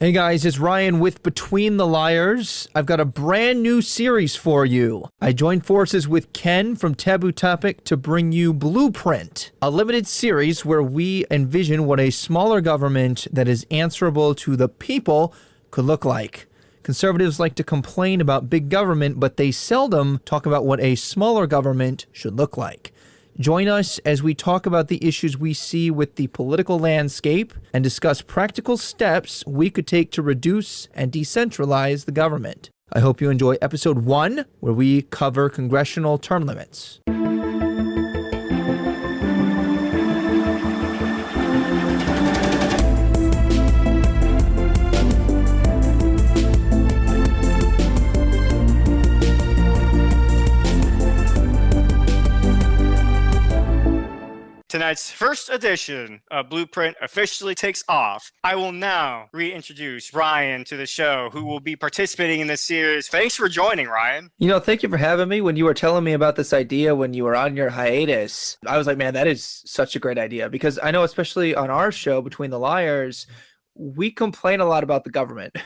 Hey guys, it's Ryan with Between the Liars. I've got a brand new series for you. I joined forces with Ken from Taboo Topic to bring you Blueprint, a limited series where we envision what a smaller government that is answerable to the people could look like. Conservatives like to complain about big government, but they seldom talk about what a smaller government should look like. Join us as we talk about the issues we see with the political landscape and discuss practical steps we could take to reduce and decentralize the government. I hope you enjoy episode 1, where we cover congressional term limits. Tonight's first edition of Blueprint officially takes off. I will now reintroduce Ryan to the show, who will be participating in this series. Thanks for joining, Ryan. Thank you for having me. When you were telling me about this idea when you were on your hiatus, I was like, man, that is such a great idea. Because I know, especially on our show, Between the Liars, we complain a lot about the government.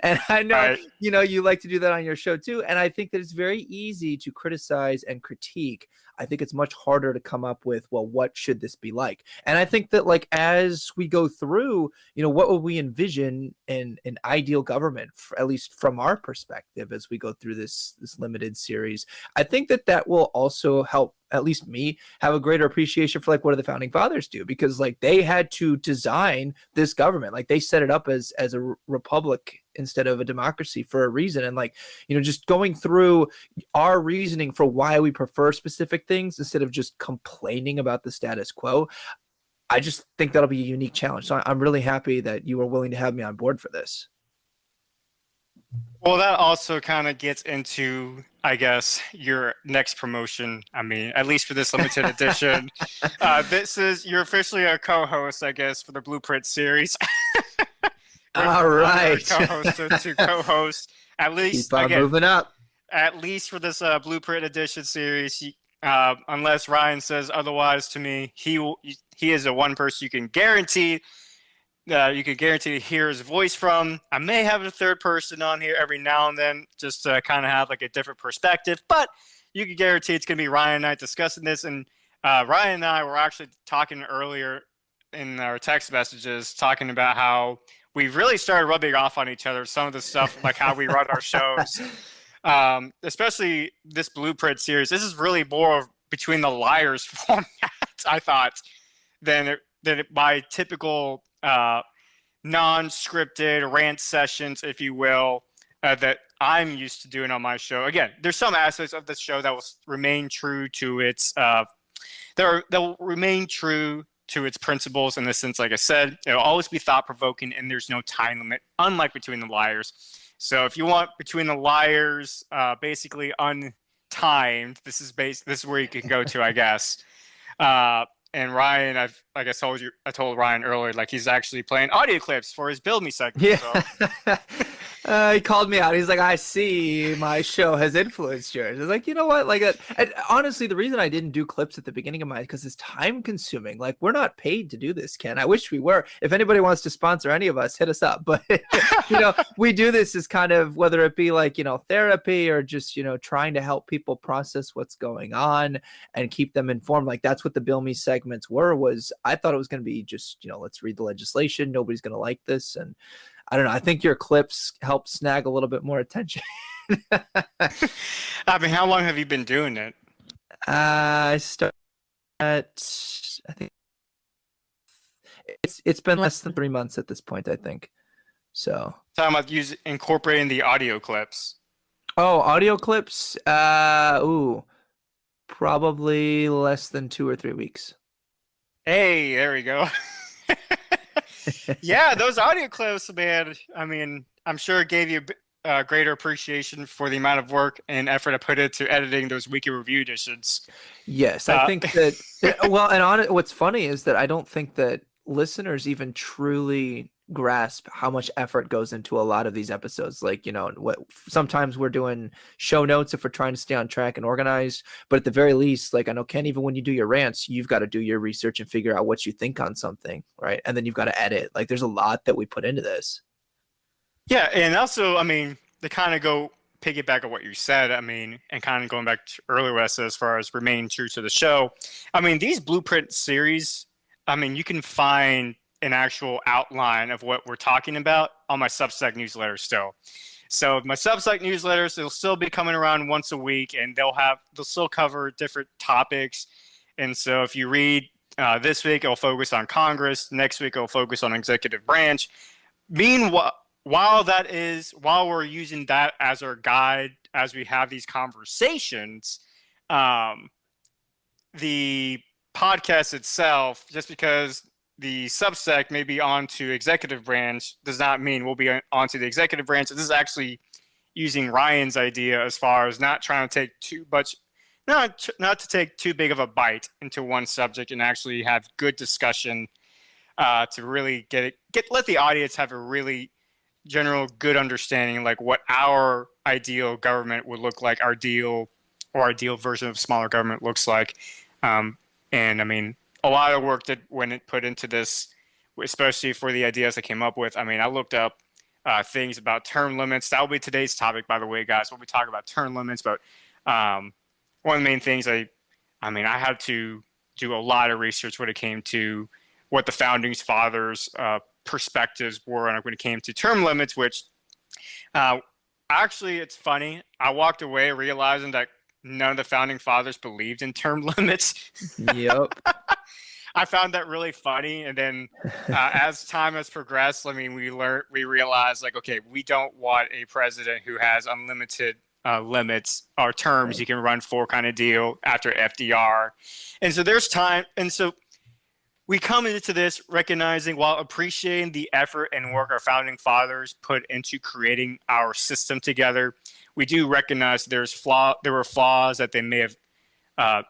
And I know, Right. You like to do that on your show too. And I think that it's very easy to criticize and critique. I think it's much harder to come up with, well, what should this be like? And I think that, like, as we go through, what would we envision in an ideal government, at least from our perspective, as we go through this limited series? I think that will also help, at least me, have a greater appreciation for, like, what do the founding fathers do? Because, like, they had to design this government. Like, they set it up as a republic instead of a democracy for a reason. And, like, just going through our reasoning for why we prefer specific things instead of just complaining about the status quo, I just think that'll be a unique challenge. So I'm really happy that you were willing to have me on board for this. Well, that also kind of gets into, I guess, your next promotion. I mean, at least for this limited edition. You're officially a co-host, I guess, for the Blueprint series. All right. Co-host to co-host, at least. Keep on moving up. At least for this Blueprint edition series, unless Ryan says otherwise to me, he is the one person you can guarantee to hear his voice from. I may have a third person on here every now and then, just to kind of have like a different perspective, but you can guarantee it's going to be Ryan and I discussing this. And Ryan and I were actually talking earlier in our text messages, talking about how we've really started rubbing off on each other, some of the stuff, like how we run our shows. Especially this Blueprint series. This is really more of Between the Liars format, I thought, than my typical non-scripted rant sessions, if you will, that I'm used to doing on my show. Again, there's some aspects of this show that will remain true to its principles in the sense, like I said, it'll always be thought-provoking and there's no time limit, unlike Between the Liars. So if you want Between the Liars, basically untimed, this is where you can go to, I guess. And Ryan, I told Ryan earlier, like, he's actually playing audio clips for his Build Me segment. Yeah. So. He called me out. He's like, I see my show has influenced yours. I was like, you know what? Like, and honestly, the reason I didn't do clips at the beginning of mine, because it's time consuming. Like, we're not paid to do this, Ken. I wish we were. If anybody wants to sponsor any of us, hit us up. But, we do this as kind of, whether it be like, therapy or just, trying to help people process what's going on and keep them informed. Like, that's what the Bill Me segments was I thought it was going to be just, let's read the legislation. Nobody's going to like this. And I don't know. I think your clips help snag a little bit more attention. I mean, how long have you been doing it? I started at, I think it's been less than 3 months at this point, I think. So Talking about incorporating the audio clips. Oh, audio clips. Probably less than 2 or 3 weeks. Hey, there we go. Yeah, those audio clips, man. I mean, I'm sure it gave you a greater appreciation for the amount of work and effort I put into editing those weekly review editions. Yes, I think that. Well, and what's funny is that I don't think that listeners even truly grasp how much effort goes into a lot of these episodes. Like, sometimes we're doing show notes if we're trying to stay on track and organized, but at the very least, like, I know, Ken, even when you do your rants, you've got to do your research and figure out what you think on something, right? And then you've got to edit. Like, there's a lot that we put into this. Yeah, and also, I mean, to kind of go piggyback on what you said, I mean, and kind of going back to earlier what I said as far as remaining true to the show, I mean, these Blueprint series, I mean, you can find an actual outline of what we're talking about on my Substack newsletter still. So my Substack newsletters, they'll still be coming around once a week, and they'll still cover different topics. And so if you read this week, it'll focus on Congress. Next week, it'll focus on executive branch. Meanwhile, while we're using that as our guide as we have these conversations, the podcast itself, just because the Substack may be onto executive branch, does not mean we'll be onto the executive branch. This is actually using Ryan's idea as far as not trying to take too much, not to take too big of a bite into one subject, and actually have good discussion to really let the audience have a really general good understanding, like what our ideal government would look like, our ideal version of smaller government looks like. And I mean, a lot of work that when it put into this, especially for the ideas I came up with. I mean, I looked up things about term limits. That will be today's topic, by the way, guys. We'll be talking about term limits, but one of the main things I had to do a lot of research when it came to what the founding fathers' perspectives were when it came to term limits, which actually, it's funny. I walked away realizing that none of the founding fathers believed in term limits. Yep. I found that really funny. And then as time has progressed, I mean, we realized, like, okay, we don't want a president who has unlimited limits or terms he can run for, kind of deal, after FDR. And so there's time. And so we come into this recognizing, while appreciating the effort and work our founding fathers put into creating our system together, we do recognize there were flaws that they may have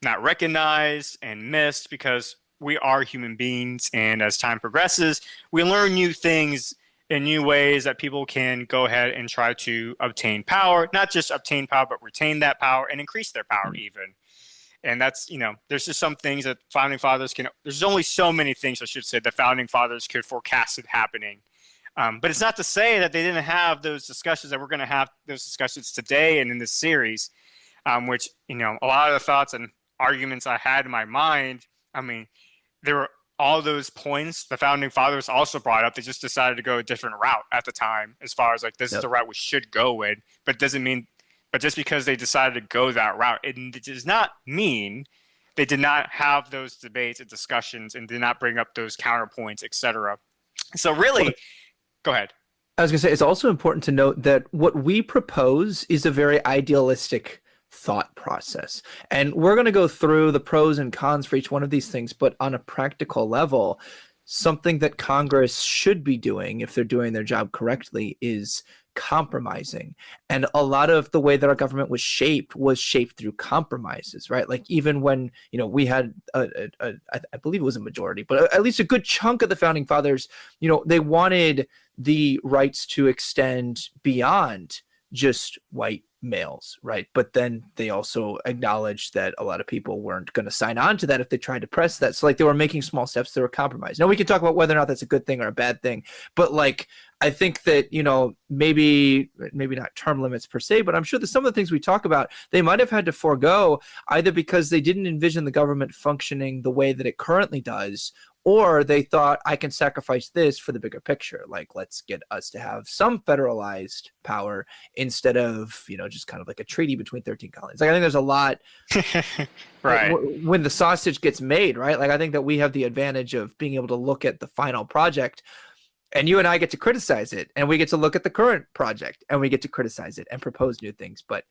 not recognized and missed, because we are human beings, and as time progresses, we learn new things in new ways that people can go ahead and try to obtain power, not just obtain power, but retain that power and increase their power even. And that's, there's just some things that founding fathers there's only so many things, I should say, the founding fathers could forecast it happening. But it's not to say that they didn't have those discussions, that we're going to have those discussions today and in this series, which, a lot of the thoughts and arguments I had in my mind, I mean, there were all those points the founding fathers also brought up. They just decided to go a different route at the time, as far as like, this is the route we should go with, but it doesn't mean, but just because they decided to go that route, it does not mean they did not have those debates and discussions and did not bring up those counterpoints, etc. So really, go ahead. I was going to say, it's also important to note that what we propose is a very idealistic thought process. And we're going to go through the pros and cons for each one of these things, but on a practical level, something that Congress should be doing, if they're doing their job correctly, is compromising. And a lot of the way that our government was shaped through compromises, right? Like, even when, we had I believe it was a majority, but at least a good chunk of the founding fathers, they wanted the rights to extend beyond just white males, right? But then they also acknowledged that a lot of people weren't going to sign on to that if they tried to press that. So, like, they were making small steps. They were compromised. Now, we can talk about whether or not that's a good thing or a bad thing, but like, I think that, maybe not term limits per se, but I'm sure that some of the things we talk about, they might have had to forego, either because they didn't envision the government functioning the way that it currently does, or they thought, I can sacrifice this for the bigger picture. Like, let's get us to have some federalized power instead of, just kind of like a treaty between 13 colonies. Like, I think there's a lot right when the sausage gets made, right? Like, I think that we have the advantage of being able to look at the final project, and you and I get to criticize it, and we get to look at the current project, and we get to criticize it and propose new things. But,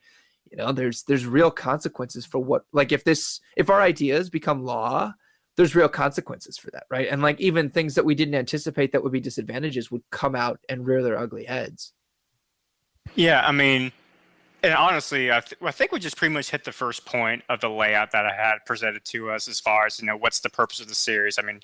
there's real consequences for what, like, if our ideas become law, there's real consequences for that, right? And like, even things that we didn't anticipate that would be disadvantages would come out and rear their ugly heads. Yeah, I mean, and honestly, I think we just pretty much hit the first point of the layout that I had presented to us, as far as, what's the purpose of the series. I mean,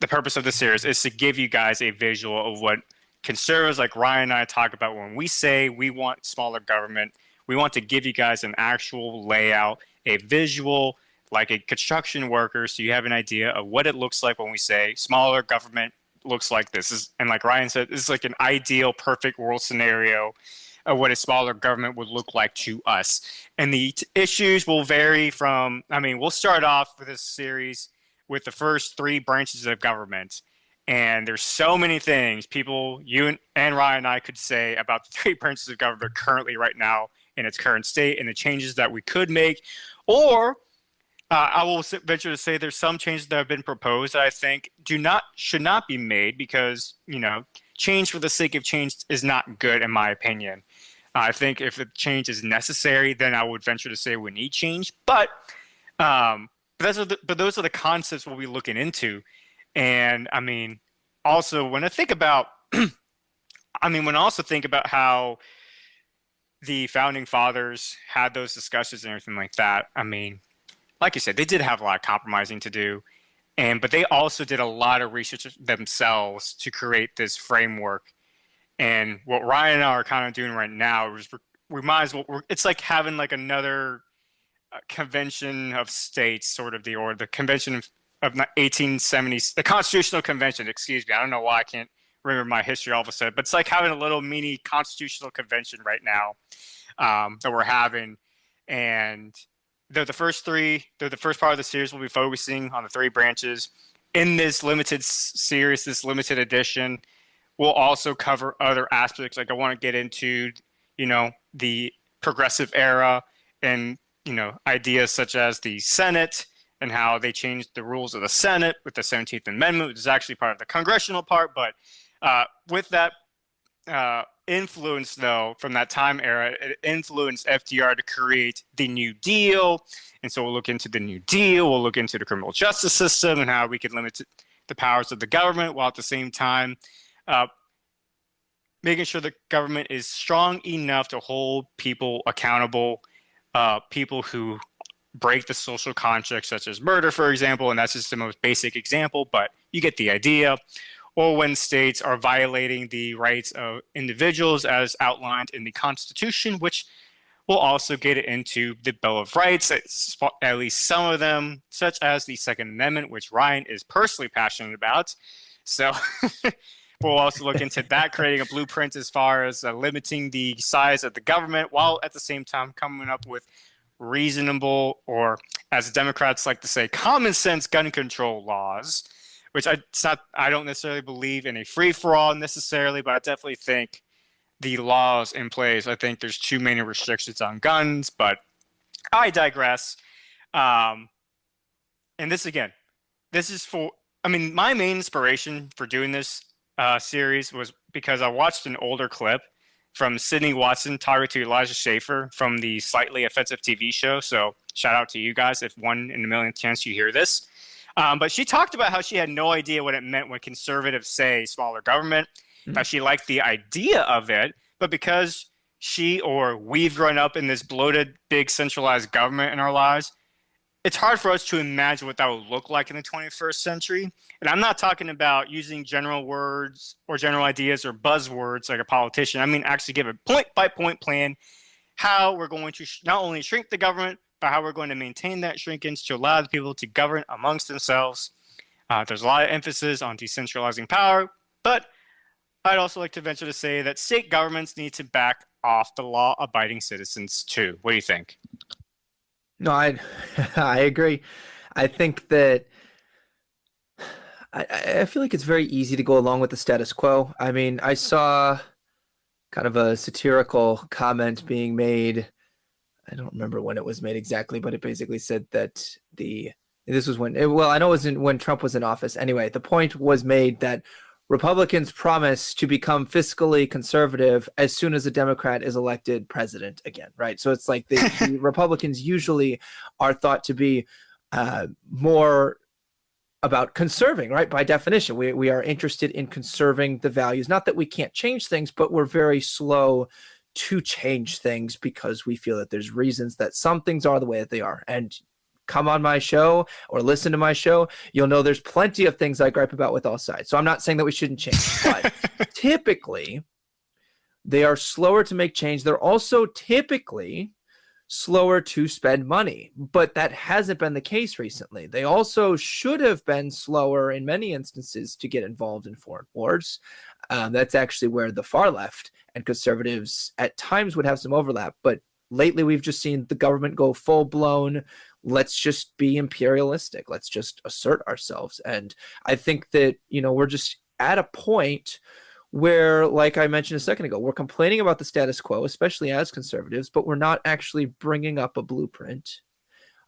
the purpose of the series is to give you guys a visual of what conservatives like Ryan and I talk about when we say we want smaller government. We want to give you guys an actual layout, a visual, like a construction worker, so you have an idea of what it looks like when we say smaller government looks like this. And like Ryan said, this is like an ideal, perfect world scenario of what a smaller government would look like to us. And the issues will vary from, I mean, we'll start off with this series with the first three branches of government. And there's so many things people, you and Ryan and I could say about the three branches of government currently right now in its current state and the changes that we could make. Or I will venture to say there's some changes that have been proposed that I think should not be made because, you know, change for the sake of change is not good in my opinion. I think if a change is necessary, then I would venture to say we need change. But those are the concepts we'll be looking into. And I mean, also when I think about, when I also think about how the founding fathers had those discussions and everything like that, I mean, like you said, they did have a lot of compromising to do. But they also did a lot of research themselves to create this framework. And what Ryan and I are kind of doing right now is we might as well, it's like having like another convention of states sort of or the convention of 1870s, the Constitutional Convention, excuse me. I don't know why I can't remember my history all of a sudden, but it's like having a little mini constitutional convention right now that we're having. And they're the first part of the series. We'll be focusing on the three branches. In this limited series, this limited edition, we'll also cover other aspects. Like I want to get into, you know, the progressive era and, you know, ideas such as the Senate and how they changed the rules of the Senate with the 17th Amendment, which is actually part of the Congressional part. But with that influence, though, from that time era, it influenced FDR to create the New Deal. And so we'll look into the New Deal. We'll look into the criminal justice system and how we can limit the powers of the government while at the same time making sure the government is strong enough to hold people accountable, people who break the social contract, such as murder, for example. And that's just the most basic example, but you get the idea. Or when states are violating the rights of individuals as outlined in the Constitution, which we'll also get into the Bill of Rights, at least some of them, such as the Second Amendment, which Ryan is personally passionate about. So we'll also look into that, creating a blueprint as far as limiting the size of the government, while at the same time coming up with reasonable, or as Democrats like to say, common sense gun control laws. Which I don't necessarily believe in a free-for-all necessarily, but I definitely think the laws in place, I think there's too many restrictions on guns, but I digress. And this is for, my main inspiration for doing this series was because I watched an older clip from Sydney Watson talking to Elijah Schaffer from the Slightly Offensive TV show. So shout out to you guys if one in a million chance you hear this. But she talked about how she had no idea what it meant when conservatives say smaller government. How she liked the idea of it, but because we've grown up in this bloated, big centralized government in our lives, it's hard for us to imagine what that would look like in the 21st century. And I'm not talking about using general words or general ideas or buzzwords like a politician. I mean, actually give a point-by-point plan how we're going to not only shrink the government, but how we're going to maintain that shrinkage to allow the people to govern amongst themselves. There's a lot of emphasis on decentralizing power, but I'd also like to venture to say that state governments need to back off the law-abiding citizens too. What do you think? No, I agree. I think that I feel like it's very easy to go along with the status quo. I mean, I saw kind of a satirical comment being made. I don't remember when it was made exactly, but it basically said that this was when Trump was in office. Anyway, the point was made that Republicans promise to become fiscally conservative as soon as a Democrat is elected president again, right? So it's like the Republicans usually are thought to be more about conserving, right? By definition, we are interested in conserving the values. Not that we can't change things, but we're very slow to change things because we feel that there's reasons that some things are the way that they are. And come on my show or listen to my show, you'll know there's plenty of things I gripe about with all sides. So I'm not saying that we shouldn't change, but typically they are slower to make change. They're also typically slower to spend money, but that hasn't been the case recently. They also should have been slower in many instances to get involved in foreign wars. That's actually where the far left and conservatives at times would have some overlap, but lately we've just seen the government go full blown. Let's just be imperialistic. Let's just assert ourselves. And I think that, we're just at a point where, like I mentioned a second ago, we're complaining about the status quo, especially as conservatives, but we're not actually bringing up a blueprint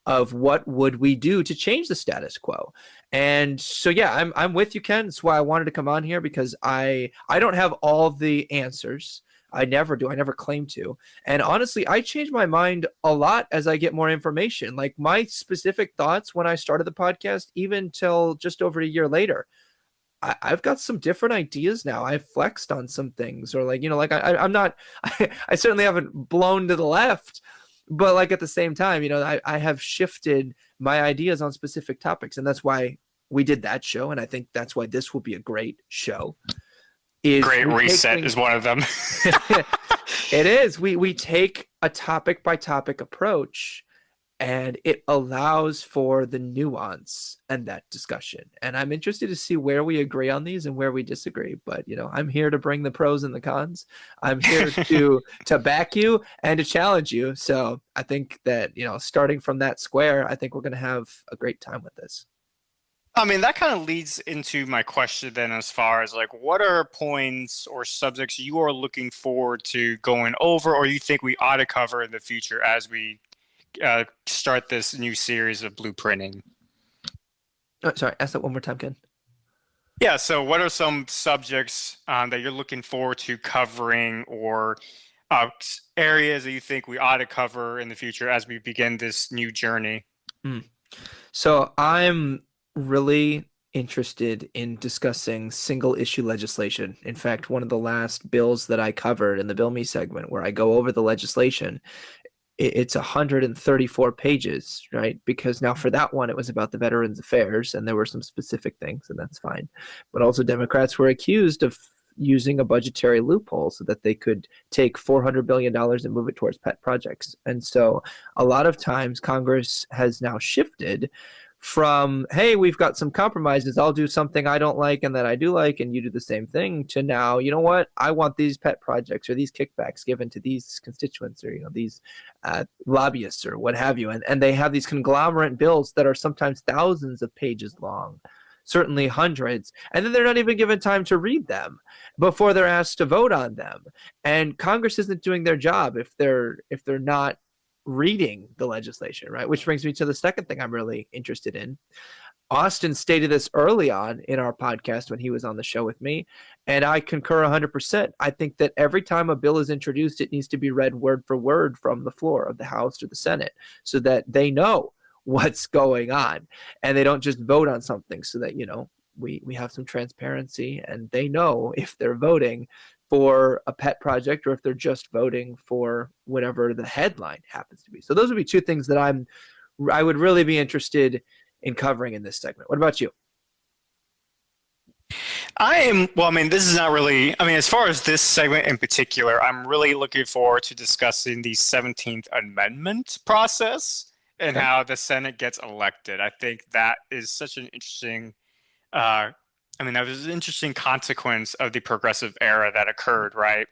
of what would we do to change the status quo. And so, yeah, I'm with you, Ken. That's why I wanted to come on here, because I don't have all the answers. I never do. I never claim to. And honestly, I change my mind a lot as I get more information. Like my specific thoughts when I started the podcast, even till just over a year later, I've got some different ideas now. I've flexed on some things, or I'm not, I certainly haven't blown to the left, but like at the same time, I have shifted my ideas on specific topics. And that's why we did that show. And I think that's why this will be a great show. Great Reset is one of them. It is. We take a topic by topic approach, and it allows for the nuance and that discussion. And I'm interested to see where we agree on these and where we disagree. But, I'm here to bring the pros and the cons. I'm here to back you and to challenge you. So I think that, starting from that square, I think we're going to have a great time with this. I mean, that kind of leads into my question then, as far as like, what are points or subjects you are looking forward to going over, or you think we ought to cover in the future as we start this new series of blueprinting? Oh, sorry, ask that one more time, Ken. Yeah, so what are some subjects that you're looking forward to covering, or areas that you think we ought to cover in the future as we begin this new journey? So I'm really interested in discussing single issue legislation. In fact, one of the last bills that I covered in the Bill Me segment, where I go over the legislation, it's 134 pages, right? Because now for that one, it was about the Veterans Affairs, and there were some specific things, and that's fine. But also Democrats were accused of using a budgetary loophole so that they could take $400 billion and move it towards pet projects. And so a lot of times Congress has now shifted from, hey, we've got some compromises, I'll do something I don't like and that I do like, and you do the same thing, to now, you know what, I want these pet projects or these kickbacks given to these constituents, or these lobbyists or what have you. And they have these conglomerate bills that are sometimes thousands of pages long, certainly hundreds, and then they're not even given time to read them before they're asked to vote on them. And Congress isn't doing their job if they're not reading the legislation, right? Which brings me to the second thing I'm really interested in. Austin stated this early on in our podcast when he was on the show with me, and I concur 100%. I think that every time a bill is introduced, it needs to be read word for word from the floor of the House or the Senate, so that they know what's going on and they don't just vote on something, so that we have some transparency and they know if they're voting for a pet project or if they're just voting for whatever the headline happens to be. So those would be two things that I would really be interested in covering in this segment. What about you? This is not really, as far as this segment in particular, I'm really looking forward to discussing the 17th Amendment process and how the Senate gets elected. I think that is such an interesting that was an interesting consequence of the progressive era that occurred, right?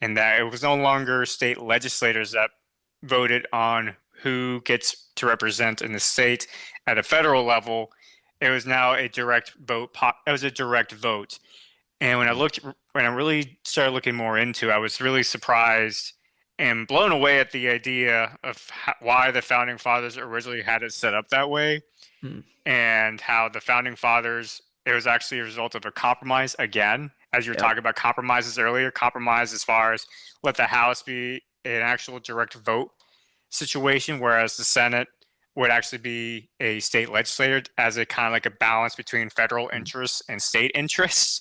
And that it was no longer state legislators that voted on who gets to represent in the state at a federal level. It was now a direct vote. It was a direct vote. And when I really started looking more into it, I was really surprised and blown away at the idea of why the founding fathers originally had it set up that way, and how the founding fathers, it was actually a result of a compromise again, as you were talking about compromises earlier, compromise as far as let the House be an actual direct vote situation, whereas the Senate would actually be a state legislator, as a kind of like a balance between federal interests and state interests.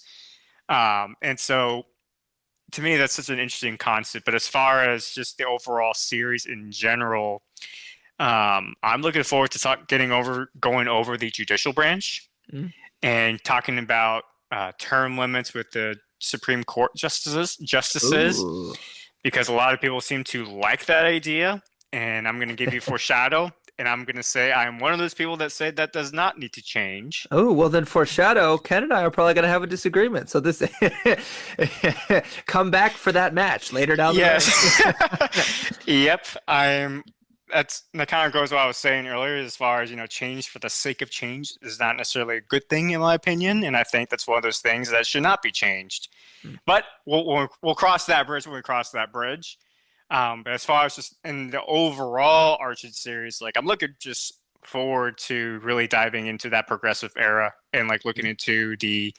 And so to me, that's such an interesting concept. But as far as just the overall series in general, I'm looking forward to going over the judicial branch and talking about term limits with the Supreme Court justices, Ooh. because a lot of people seem to like that idea. and I'm going to give you foreshadow, and I'm going to say I'm one of those people that say that does not need to change. Oh, well then foreshadow, Ken and I are probably going to have a disagreement. So this come back for that match later down the Yes. road. Yep. That kind of goes what I was saying earlier as far as, change for the sake of change is not necessarily a good thing in my opinion. And I think that's one of those things that should not be changed. But we'll cross that bridge when we cross that bridge. But as far as just in the overall Archer series, like I'm looking just forward to really diving into that progressive era and like looking into the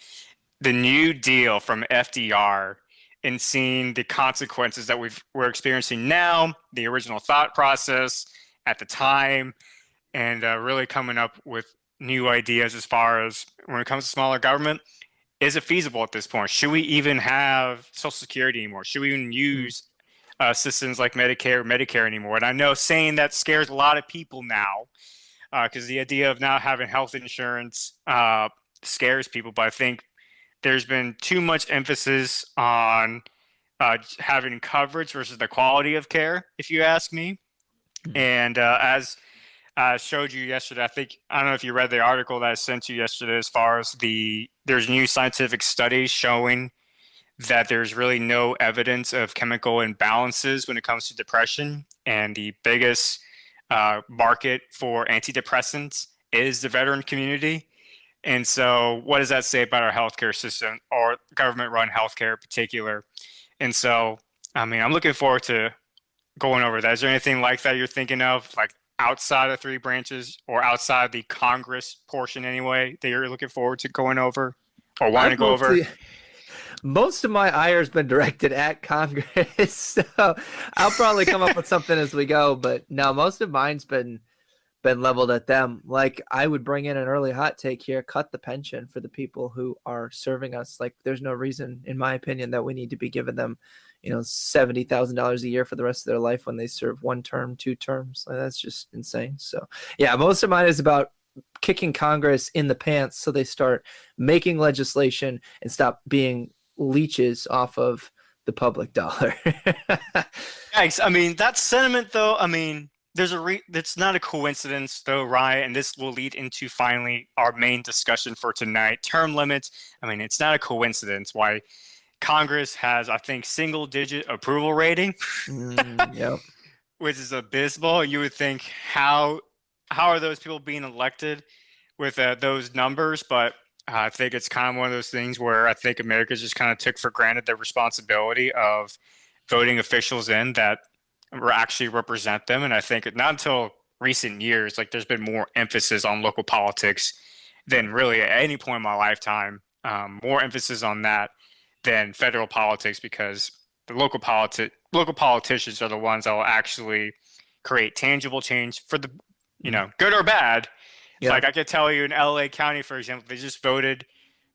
New Deal from FDR and seeing the consequences that we're experiencing now, the original thought process at the time, and really coming up with new ideas as far as when it comes to smaller government. Is it feasible at this point? Should we even have Social Security anymore? Should we even use systems like Medicare anymore? And I know saying that scares a lot of people now because the idea of not having health insurance scares people, but I think there's been too much emphasis on having coverage versus the quality of care, if you ask me. And as I showed you yesterday, I don't know if you read the article that I sent you yesterday as far as there's new scientific studies showing that there's really no evidence of chemical imbalances when it comes to depression. And the biggest market for antidepressants is the veteran community. And so what does that say about our healthcare system or government-run healthcare in particular? And so, I mean, I'm looking forward to going over that. Is there anything like that you're thinking of, like outside of three branches or outside the Congress portion anyway, that you're looking forward to going over or wanting to go over? Most of my ire has been directed at Congress, so I'll probably come up with something as we go. But no, most of mine's been leveled at them. Like I would bring in an early hot take here, cut the pension for the people who are serving us. Like there's no reason, in my opinion, that we need to be giving them, $70,000 a year for the rest of their life when they serve 1 term, 2 terms. Like, that's just insane. So yeah, most of mine is about kicking Congress in the pants so they start making legislation and stop being leeches off of the public dollar. Thanks. I mean, that sentiment though, I mean, it's not a coincidence though, Ryan, and this will lead into finally our main discussion for tonight, term limits. I mean, it's not a coincidence why Congress has, I think, single-digit approval rating, Yep. which is abysmal. You would think, how are those people being elected with those numbers? But I think it's kind of one of those things where I think America just kind of took for granted the responsibility of voting officials in that actually represent them. And I think not until recent years, like there's been more emphasis on local politics than really at any point in my lifetime, more emphasis on that than federal politics, because the local politicians are the ones that will actually create tangible change for the, good or bad. Yeah. Like I could tell you in LA County, for example, they just voted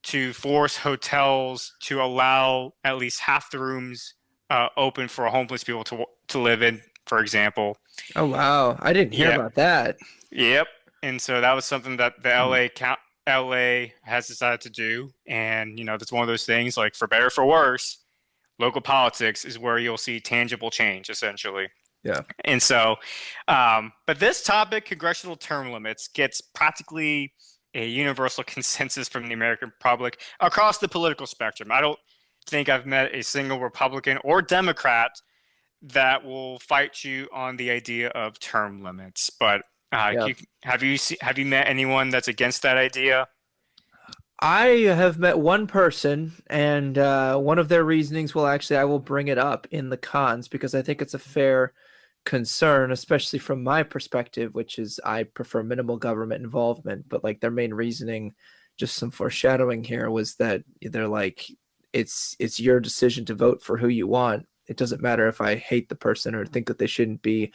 to force hotels to allow at least half the rooms open for homeless people to live in, for example. Oh, wow. I didn't hear about that. Yep. And so that was something that the LA has decided to do. And, that's one of those things, like for better or for worse, local politics is where you'll see tangible change, essentially. Yeah. And so, but this topic, congressional term limits, gets practically a universal consensus from the American public across the political spectrum. I don't think I've met a single Republican or Democrat that will fight you on the idea of term limits. But have you met anyone that's against that idea? I have met one person, and one of their reasonings I will bring it up in the cons because I think it's a fair concern, especially from my perspective, which is I prefer minimal government involvement. But like their main reasoning, just some foreshadowing here, was that they're like, it's your decision to vote for who you want. It doesn't matter if I hate the person or think that they shouldn't be,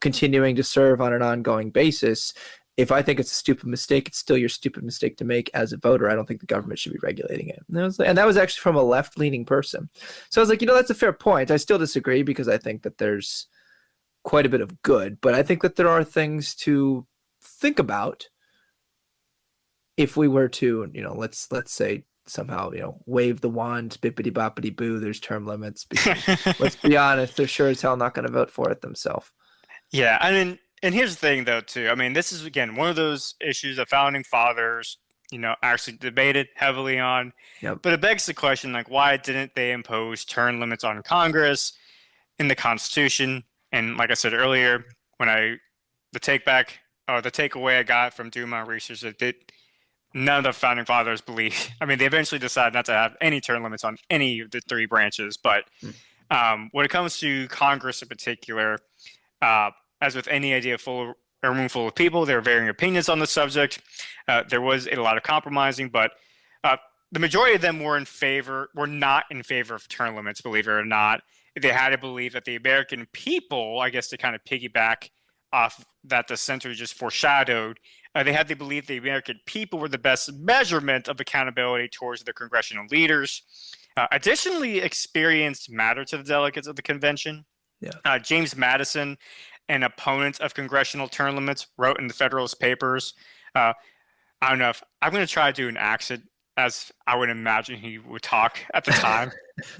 continuing to serve on an ongoing basis. If I think it's a stupid mistake, it's still your stupid mistake to make as a voter. I don't think the government should be regulating it. And that was actually from a left-leaning person. So I was like, that's a fair point. I still disagree because I think that there's quite a bit of good, but I think that there are things to think about if we were to, let's say somehow, wave the wand, bippity boppity boo, there's term limits. Because let's be honest, they're sure as hell not going to vote for it themselves. Yeah, I mean, and here's the thing, though, too. I mean, this is again one of those issues the founding fathers, actually debated heavily on. Yep. But it begs the question, like, why didn't they impose term limits on Congress in the Constitution? And like I said earlier, when the take back or the takeaway I got from doing my research, none of the founding fathers believe. I mean, they eventually decided not to have any term limits on any of the three branches. But when it comes to Congress in particular, uh, as with any idea full a room full of people, there are varying opinions on the subject. There was a lot of compromising, but the majority of them were not in favor of term limits, believe it or not. They had to believe that the American people, I guess to kind of piggyback off that the center just foreshadowed, they had to believe the American people were the best measurement of accountability towards the congressional leaders. Additionally, experience mattered to the delegates of the convention. Yeah. James Madison, an opponent of congressional term limits, wrote in the Federalist Papers. I don't know if I'm going to try to do an accent as I would imagine he would talk at the time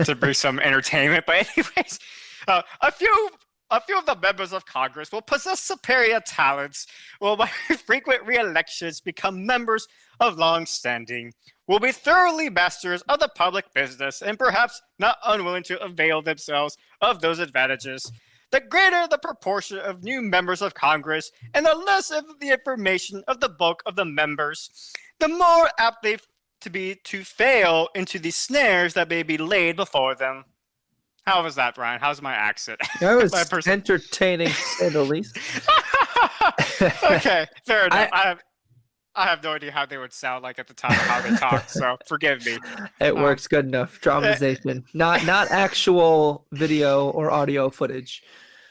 to bring some entertainment. But anyways, a few of the members of Congress will possess superior talents, will by frequent re-elections become members of long standing, will be thoroughly masters of the public business, and perhaps not unwilling to avail themselves of those advantages. The greater the proportion of new members of Congress, and the less of the information of the bulk of the members, the more apt they to fail into the snares that may be laid before them. How was that, Brian? How's my accent? That was entertaining, to say the least. Okay, fair enough. I have no idea how they would sound like at the time, how they talked, so forgive me. It works good enough. Dramatization, not actual video or audio footage.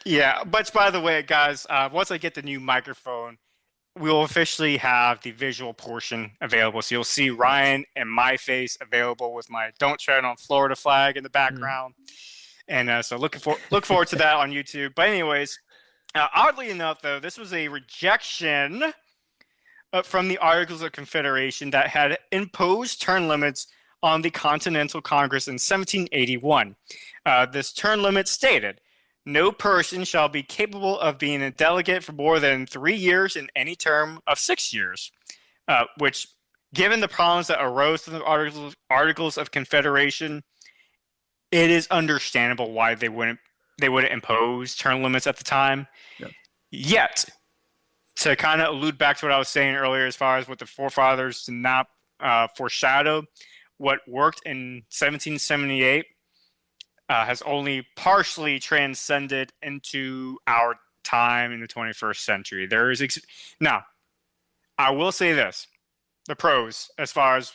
Yeah, but by the way, guys, once I get the new microphone, we will officially have the visual portion available. So you'll see Ryan and my face available with my "Don't Tread on Florida" flag in the background. And so look forward to that on YouTube. But anyways, oddly enough, though, this was a rejection from the Articles of Confederation that had imposed term limits on the Continental Congress in 1781. This term limit stated, "No person shall be capable of being a delegate for more than 3 years in any term of 6 years," which, given the problems that arose from the Articles of Confederation, it is understandable why they wouldn't impose term limits at the time. Yep. Yet, to kind of allude back to what I was saying earlier, as far as what the forefathers did not foreshadow, what worked in 1778 has only partially transcended into our time in the 21st century. There is now, I will say this: the pros, as far as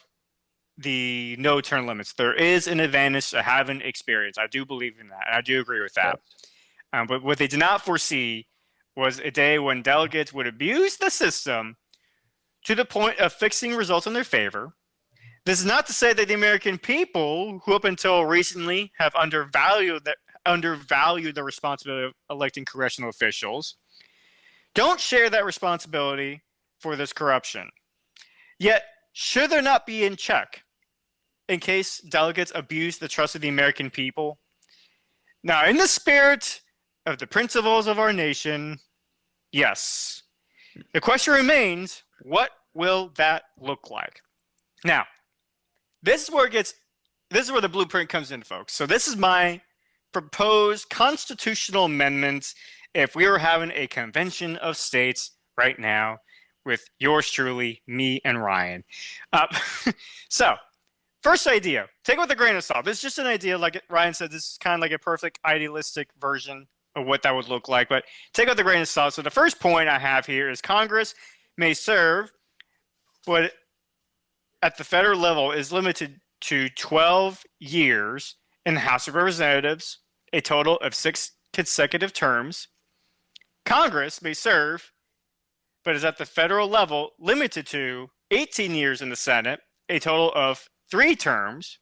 the no term limits, there is an advantage to having experience. I do believe in that, and I do agree with that. But what they did not foresee was a day when delegates would abuse the system to the point of fixing results in their favor. This is not to say that the American people, who up until recently have undervalued the responsibility of electing congressional officials, don't share that responsibility for this corruption. Yet, should there not be in check in case delegates abuse the trust of the American people? Now, in the spirit of the principles of our nation, yes. The question remains, what will that look like? Now, this is where the blueprint comes in, folks. So this is my proposed constitutional amendments if we were having a convention of states right now with yours truly, me and Ryan. So, first idea, take it with a grain of salt. This is just an idea, like Ryan said, this is kind of like a perfect idealistic version of what that would look like, but take it with a grain of salt. So the first point I have here is Congress may serve what at the federal level is limited to 12 years in the House of Representatives, a total of 6 consecutive terms. Congress may serve, but is at the federal level limited to 18 years in the Senate, a total of 3 terms.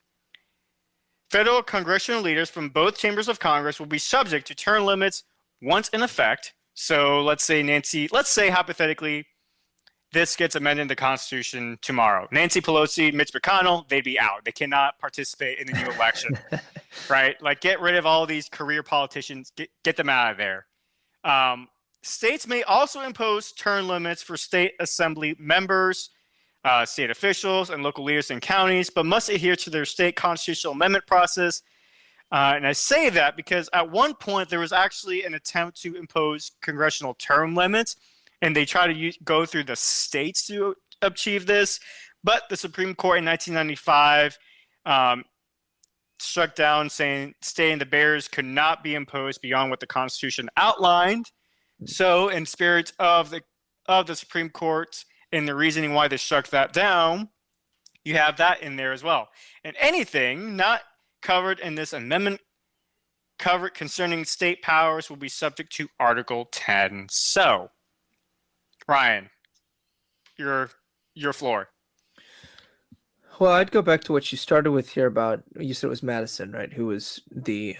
Federal congressional leaders from both chambers of Congress will be subject to term limits once in effect. So let's say hypothetically, this gets amended in the Constitution tomorrow. Nancy Pelosi, Mitch McConnell, they'd be out. They cannot participate in the new election, right? Like, get rid of all these career politicians, get them out of there. States may also impose term limits for state assembly members, state officials, and local leaders in counties, but must adhere to their state constitutional amendment process. And I say that because at one point there was actually an attempt to impose congressional term limits, and they try to go through the states to achieve this. But the Supreme Court in 1995 struck down, stating the barriers could not be imposed beyond what the Constitution outlined. So, in spirit of the Supreme Court and the reasoning why they struck that down, you have that in there as well. And anything not covered in this amendment covered concerning state powers will be subject to Article 10. So, Ryan, your floor. Well, I'd go back to what you started with here about, you said it was Madison, right, who was the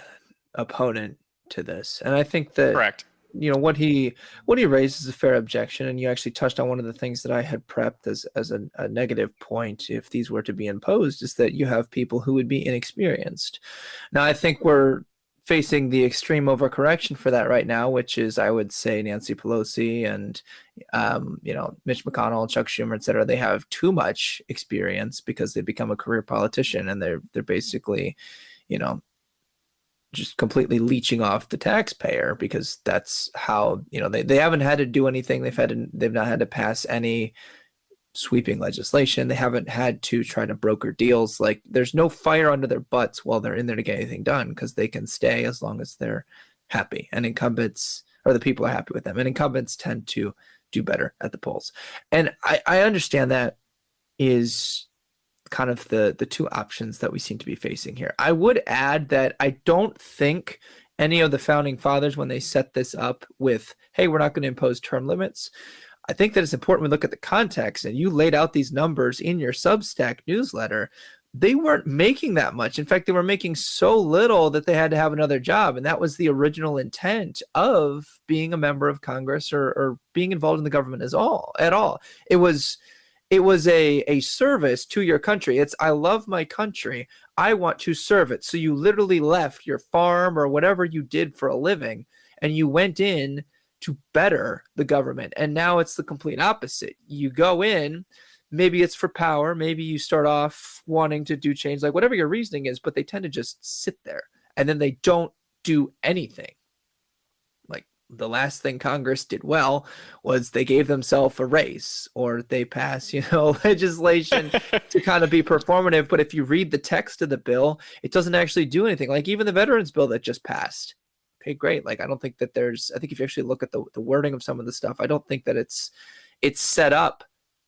opponent to this. And I think that, correct, what he raised is a fair objection, and you actually touched on one of the things that I had prepped as a negative point if these were to be imposed, is that you have people who would be inexperienced. Now, I think we're facing the extreme overcorrection for that right now, which is, I would say, Nancy Pelosi and Mitch McConnell, Chuck Schumer, et cetera. They have too much experience because they've become a career politician, and they're basically, just completely leeching off the taxpayer, because that's how, they haven't had to do anything. They've not had to pass any sweeping legislation. They haven't had to try to broker deals. Like, there's no fire under their butts while they're in there to get anything done, because they can stay as long as they're happy, and incumbents, or the people are happy with them, and incumbents tend to do better at the polls. And I understand that is kind of the two options that we seem to be facing here. I would add that I don't think any of the founding fathers, when they set this up with, hey, we're not going to impose term limits, I think that it's important we look at the context, and you laid out these numbers in your Substack newsletter. They weren't making that much. In fact, they were making so little that they had to have another job. And that was the original intent of being a member of Congress or being involved in the government at all. It was a service to your country. It's, I love my country, I want to serve it. So you literally left your farm or whatever you did for a living, and you went in to better the government. And now it's the complete opposite. You go in, maybe it's for power, maybe you start off wanting to do change, like whatever your reasoning is, but they tend to just sit there, and then they don't do anything. Like, the last thing Congress did well was they gave themselves a raise, or they pass, legislation to kind of be performative. But if you read the text of the bill, it doesn't actually do anything. Like, even the veterans bill that just passed, okay, great. Like, I don't think that I think if you actually look at the wording of some of the stuff, I don't think that it's set up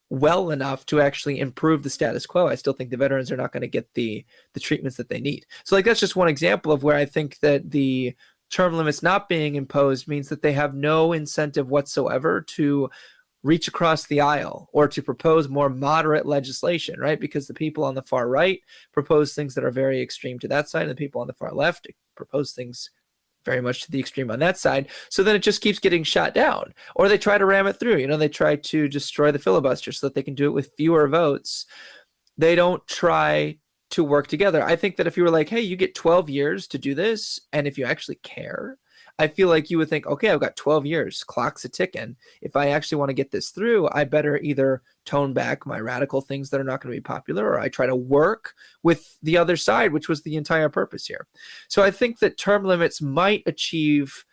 well enough to actually improve the status quo. I still think the veterans are not going to get the treatments that they need. So, like, that's just one example of where I think that the term limits not being imposed means that they have no incentive whatsoever to reach across the aisle or to propose more moderate legislation, right? Because the people on the far right propose things that are very extreme to that side, and the people on the far left propose things very much to the extreme on that side. So then it just keeps getting shot down, or they try to ram it through. They try to destroy the filibuster so that they can do it with fewer votes. They don't try to work together. I think that if you were like, hey, you get 12 years to do this, and if you actually care, I feel like you would think, okay, I've got 12 years, clock's a ticking. If I actually want to get this through, I better either tone back my radical things that are not going to be popular, or I try to work with the other side, which was the entire purpose here. So I think that term limits might achieve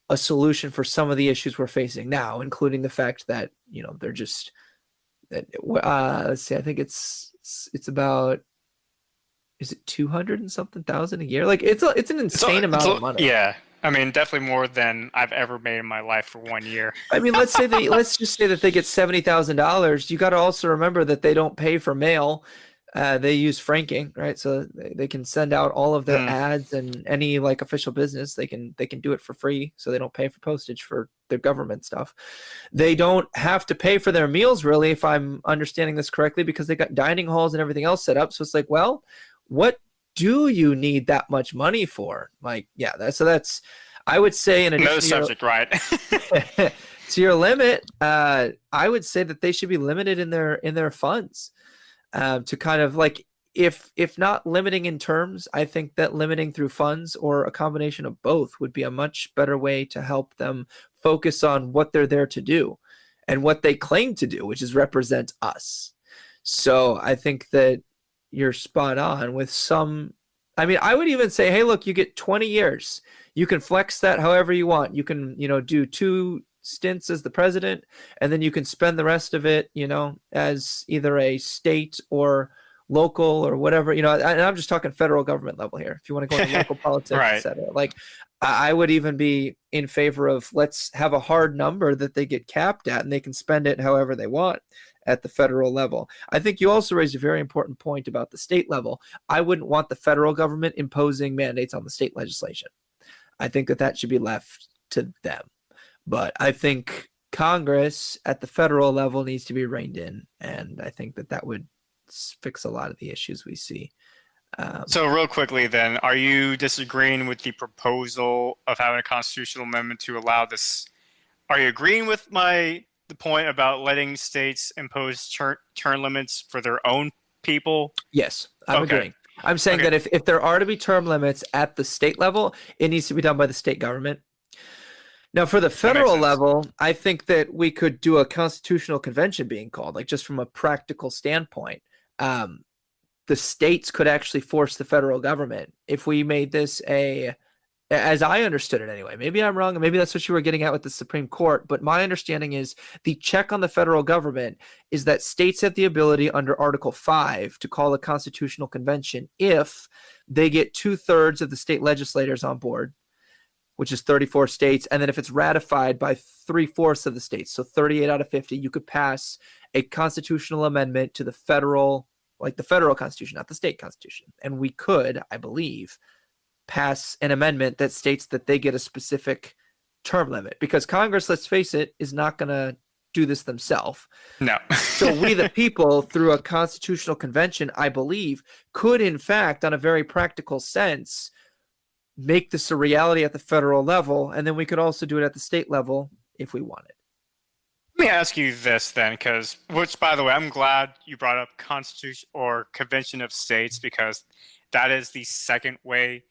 a solution for some of the issues we're facing now, including the fact that, they're just, let's see, I think it's about, is it 200 and something thousand a year? Like, it's an insane amount of money. Yeah. I mean, definitely more than I've ever made in my life for 1 year. I mean, let's just say that they get $70,000. You got to also remember that they don't pay for mail. They use franking, right? So they can send out all of their ads, and any like official business, they can do it for free. So they don't pay for postage for their government stuff. They don't have to pay for their meals, really, if I'm understanding this correctly, because they got dining halls and everything else set up. So it's like, well, what do you need that much money for? Like, yeah, that's I would say, in addition no subject, right? to your limit, I would say that they should be limited in their funds, to kind of like, if not limiting in terms, I think that limiting through funds or a combination of both would be a much better way to help them focus on what they're there to do and what they claim to do, which is represent us. So I think that you're spot on with some. I mean, I would even say, hey, look, you get 20 years. You can flex that however you want. You can, do 2 stints as the president, and then you can spend the rest of it, as either a state or local or whatever, and I'm just talking federal government level here. If you want to go into local politics, Right. etc. Like, I would even be in favor of let's have a hard number that they get capped at, and they can spend it however they want at the federal level. I think you also raised a very important point about the state level. I wouldn't want the federal government imposing mandates on the state legislation. I think that should be left to them. But I think Congress at the federal level needs to be reined in, and I think that would fix a lot of the issues we see. So real quickly then, are you disagreeing with the proposal of having a constitutional amendment to allow this? Are you agreeing with the point about letting states impose term limits for their own people? Yes, I'm agreeing. I'm saying that if there are to be term limits at the state level, it needs to be done by the state government. Now, for the federal level, I think that we could do a constitutional convention being called, like just from a practical standpoint. The states could actually force the federal government if we made this as I understood it anyway. Maybe I'm wrong, and maybe that's what you were getting at with the Supreme Court, but my understanding is the check on the federal government is that states have the ability under Article 5 to call a constitutional convention if they get 2/3 of the state legislators on board, which is 34 states, and then if it's ratified by 3/4 of the states, so 38 out of 50, you could pass a constitutional amendment to the federal constitution, not the state constitution. And we could, I believe, pass an amendment that states that they get a specific term limit, because Congress, let's face it, is not going to do this themselves. No. So we, the people, through a constitutional convention, I believe, could in fact, on a very practical sense, make this a reality at the federal level, and then we could also do it at the state level if we wanted. Let me ask you this then, which, by the way, I'm glad you brought up Constitution or Convention of States, because that is the second way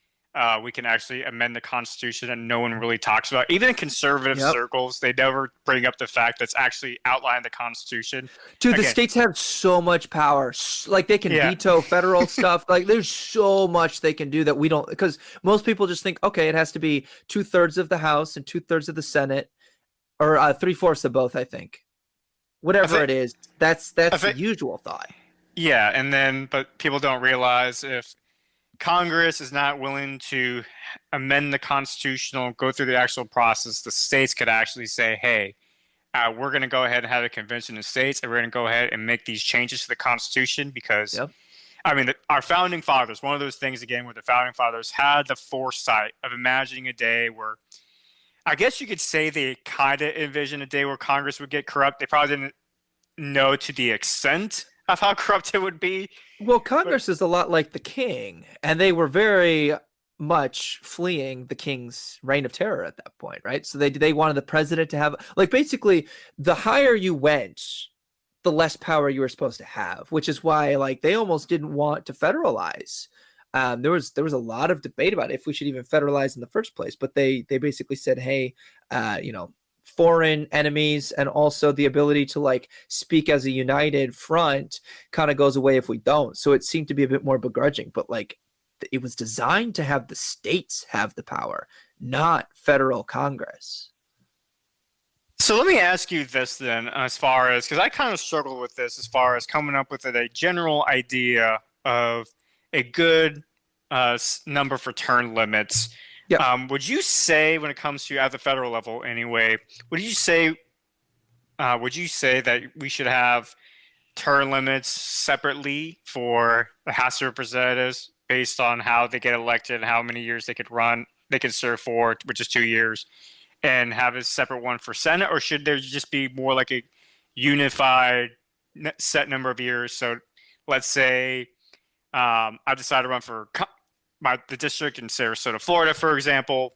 we can actually amend the Constitution, and no one really talks about. Even in conservative circles, they never bring up the fact that's actually outlined in the Constitution. Dude, the states have so much power. Like, they can veto federal stuff. Like, there's so much they can do that we don't, because most people just think, okay, it has to be 2/3 of the House and 2/3 of the Senate, or 3/4 of both, I think. Whatever it is, that's the usual thought. Yeah, but people don't realize if Congress is not willing to amend the Constitution, go through the actual process, the states could actually say, hey, we're going to go ahead and have a convention of states, and we're going to go ahead and make these changes to the Constitution, because, I mean, our founding fathers, one of those things, again, where the founding fathers had the foresight of imagining a day where, I guess you could say they kind of envisioned a day where Congress would get corrupt. They probably didn't know to the extent of how corrupt it would be. Well, Congress is a lot like the king, and they were very much fleeing the king's reign of terror at that point, right? So they wanted the president to have, like, basically, the higher you went, the less power you were supposed to have, which is why, like, they almost didn't want to federalize. There was a lot of debate about if we should even federalize in the first place, but they basically said, hey, foreign enemies and also the ability to, like, speak as a united front kind of goes away if we don't. So it seemed to be a bit more begrudging, but, like, it was designed to have the states have the power, not federal Congress. So let me ask you this then, as far as, because I kind of struggle with this as far as coming up with a general idea of a good number for term limits. Yeah. Would you say, when it comes to at the federal level anyway, would you say that we should have term limits separately for the House of Representatives based on how they get elected and how many years they could serve for, which is 2 years, and have a separate one for Senate? Or should there just be more like a unified set number of years? So let's say I decided to run for the district in Sarasota, Florida, for example,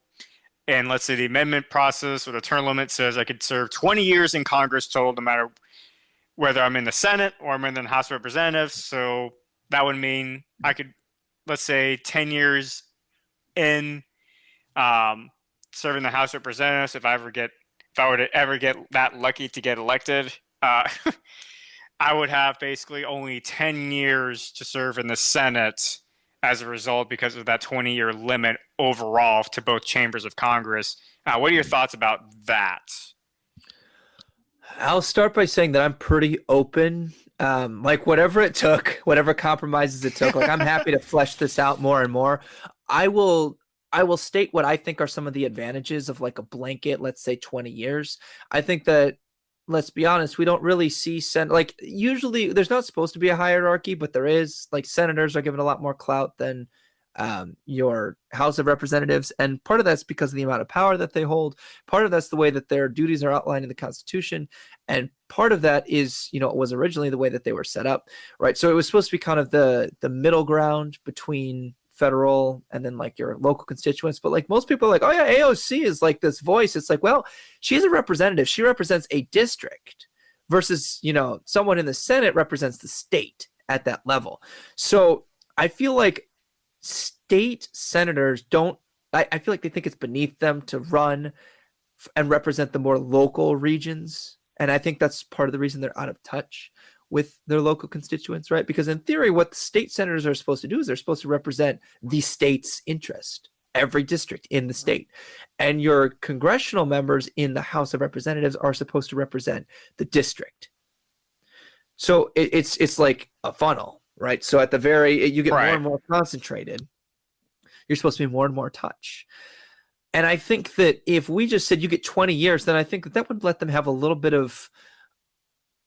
and let's say the amendment process or the term limit says I could serve 20 years in Congress total, no matter whether I'm in the Senate or I'm in the House of Representatives. So that would mean I could, let's say, 10 years in serving the House of Representatives. If if I were to ever get that lucky to get elected, I would have basically only 10 years to serve in the Senate as a result because of that 20-year limit overall to both chambers of Congress. What are your thoughts about that? I'll start by saying that I'm pretty open. Like whatever it took, whatever compromises it took, like I'm happy to flesh this out more and more. I will state what I think are some of the advantages of like a blanket, let's say 20 years. I think that, let's be honest, we don't really see like usually there's not supposed to be a hierarchy, but there is. Like senators are given a lot more clout than your House of Representatives, and part of that's because of the amount of power that they hold. Part of that's the way that their duties are outlined in the Constitution, and part of that is, it was originally the way that they were set up, right? So it was supposed to be kind of the middle ground between federal and then like your local constituents. But like most people are like, oh yeah, AOC is like this voice. It's like, well, she's a representative. She represents a district versus, someone in the Senate represents the state at that level. So I feel like state senators I feel like they think it's beneath them to run and represent the more local regions. And I think that's part of the reason they're out of touch with their local constituents, right? Because in theory, what the state senators are supposed to do is they're supposed to represent the state's interest, every district in the state. And your congressional members in the House of Representatives are supposed to represent the district. So it's like a funnel, right? So at the you get more and more concentrated. You're supposed to be more and more touch. And I think that if we just said you get 20 years, then I think that would let them have a little bit of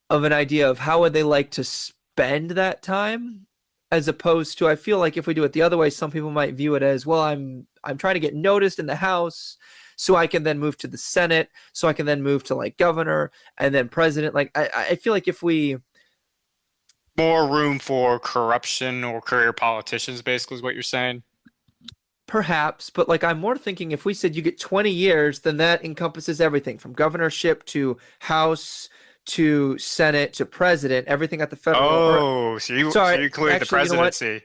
an idea of how would they like to spend that time, as opposed to, I feel like if we do it the other way, some people might view it as, well, I'm trying to get noticed in the House so I can then move to the Senate, so I can then move to like governor and then president. Like I feel like if we more room for corruption or career politicians, basically, is what you're saying. Perhaps, but like I'm more thinking if we said you get 20 years, then that encompasses everything from governorship to House to Senate to president, everything at the federal. So you include the presidency.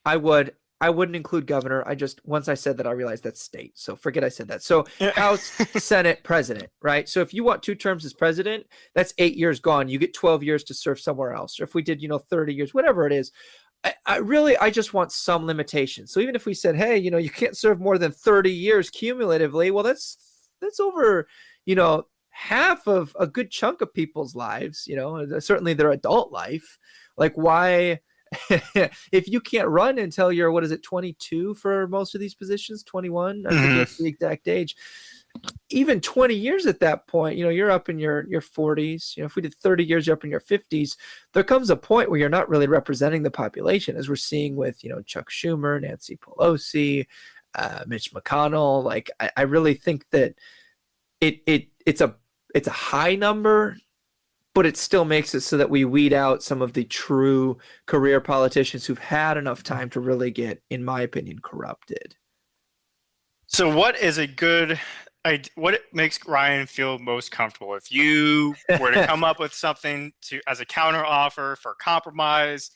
I wouldn't include governor. Once I said that, I realized that's state. So forget I said that. So House, Senate, president, right? So if you want 2 terms as president, that's 8 years gone. You get 12 years to serve somewhere else. Or if we did, 30 years, whatever it is. I just want some limitations. So even if we said, hey, you can't serve more than 30 years cumulatively, well, that's over, half of a good chunk of people's lives, certainly their adult life. Like why, if you can't run until you're, 22 for most of these positions, 21, I forget the exact age, even 20 years at that point, you're up in your 40s. If we did 30 years, you're up in your 50s. There comes a point where you're not really representing the population, as we're seeing with, Chuck Schumer, Nancy Pelosi, Mitch McConnell. Like, I really think that it's a high number, but it still makes it so that we weed out some of the true career politicians who've had enough time to really get, in my opinion, corrupted. So what makes Ryan feel most comfortable? If you were to come up with something as a counter offer for compromise,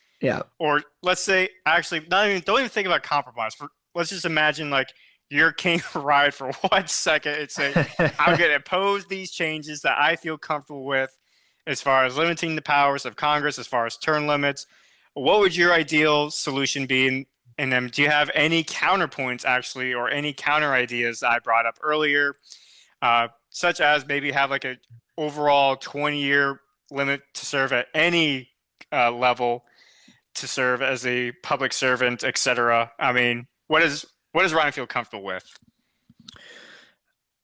or let's say, actually, don't even think about compromise. Let's just imagine like you're king of ride for 1 second and say, I'm going to impose these changes that I feel comfortable with as far as limiting the powers of Congress, as far as term limits. What would your ideal solution be? And then do you have any counterpoints, actually, or any counter ideas that I brought up earlier, such as maybe have like an overall 20-year limit to serve at any level, to serve as a public servant, etc.? I mean, what does Ryan feel comfortable with?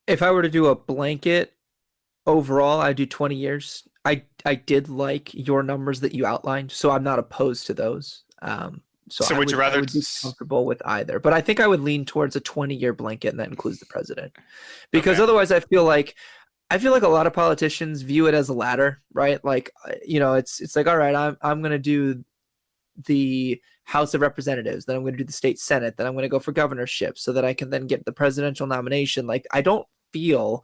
If I were to do a blanket overall, I'd do 20 years. I did like your numbers that you outlined, so I'm not opposed to those. So would you rather be comfortable with either? But I think I would lean towards a 20-year blanket, and that includes the president, because otherwise I feel like a lot of politicians view it as a ladder, right? Like, it's like, all right, I'm going to do the House of Representatives, then I'm going to do the state Senate, then I'm going to go for governorship so that I can then get the presidential nomination. Like, I don't feel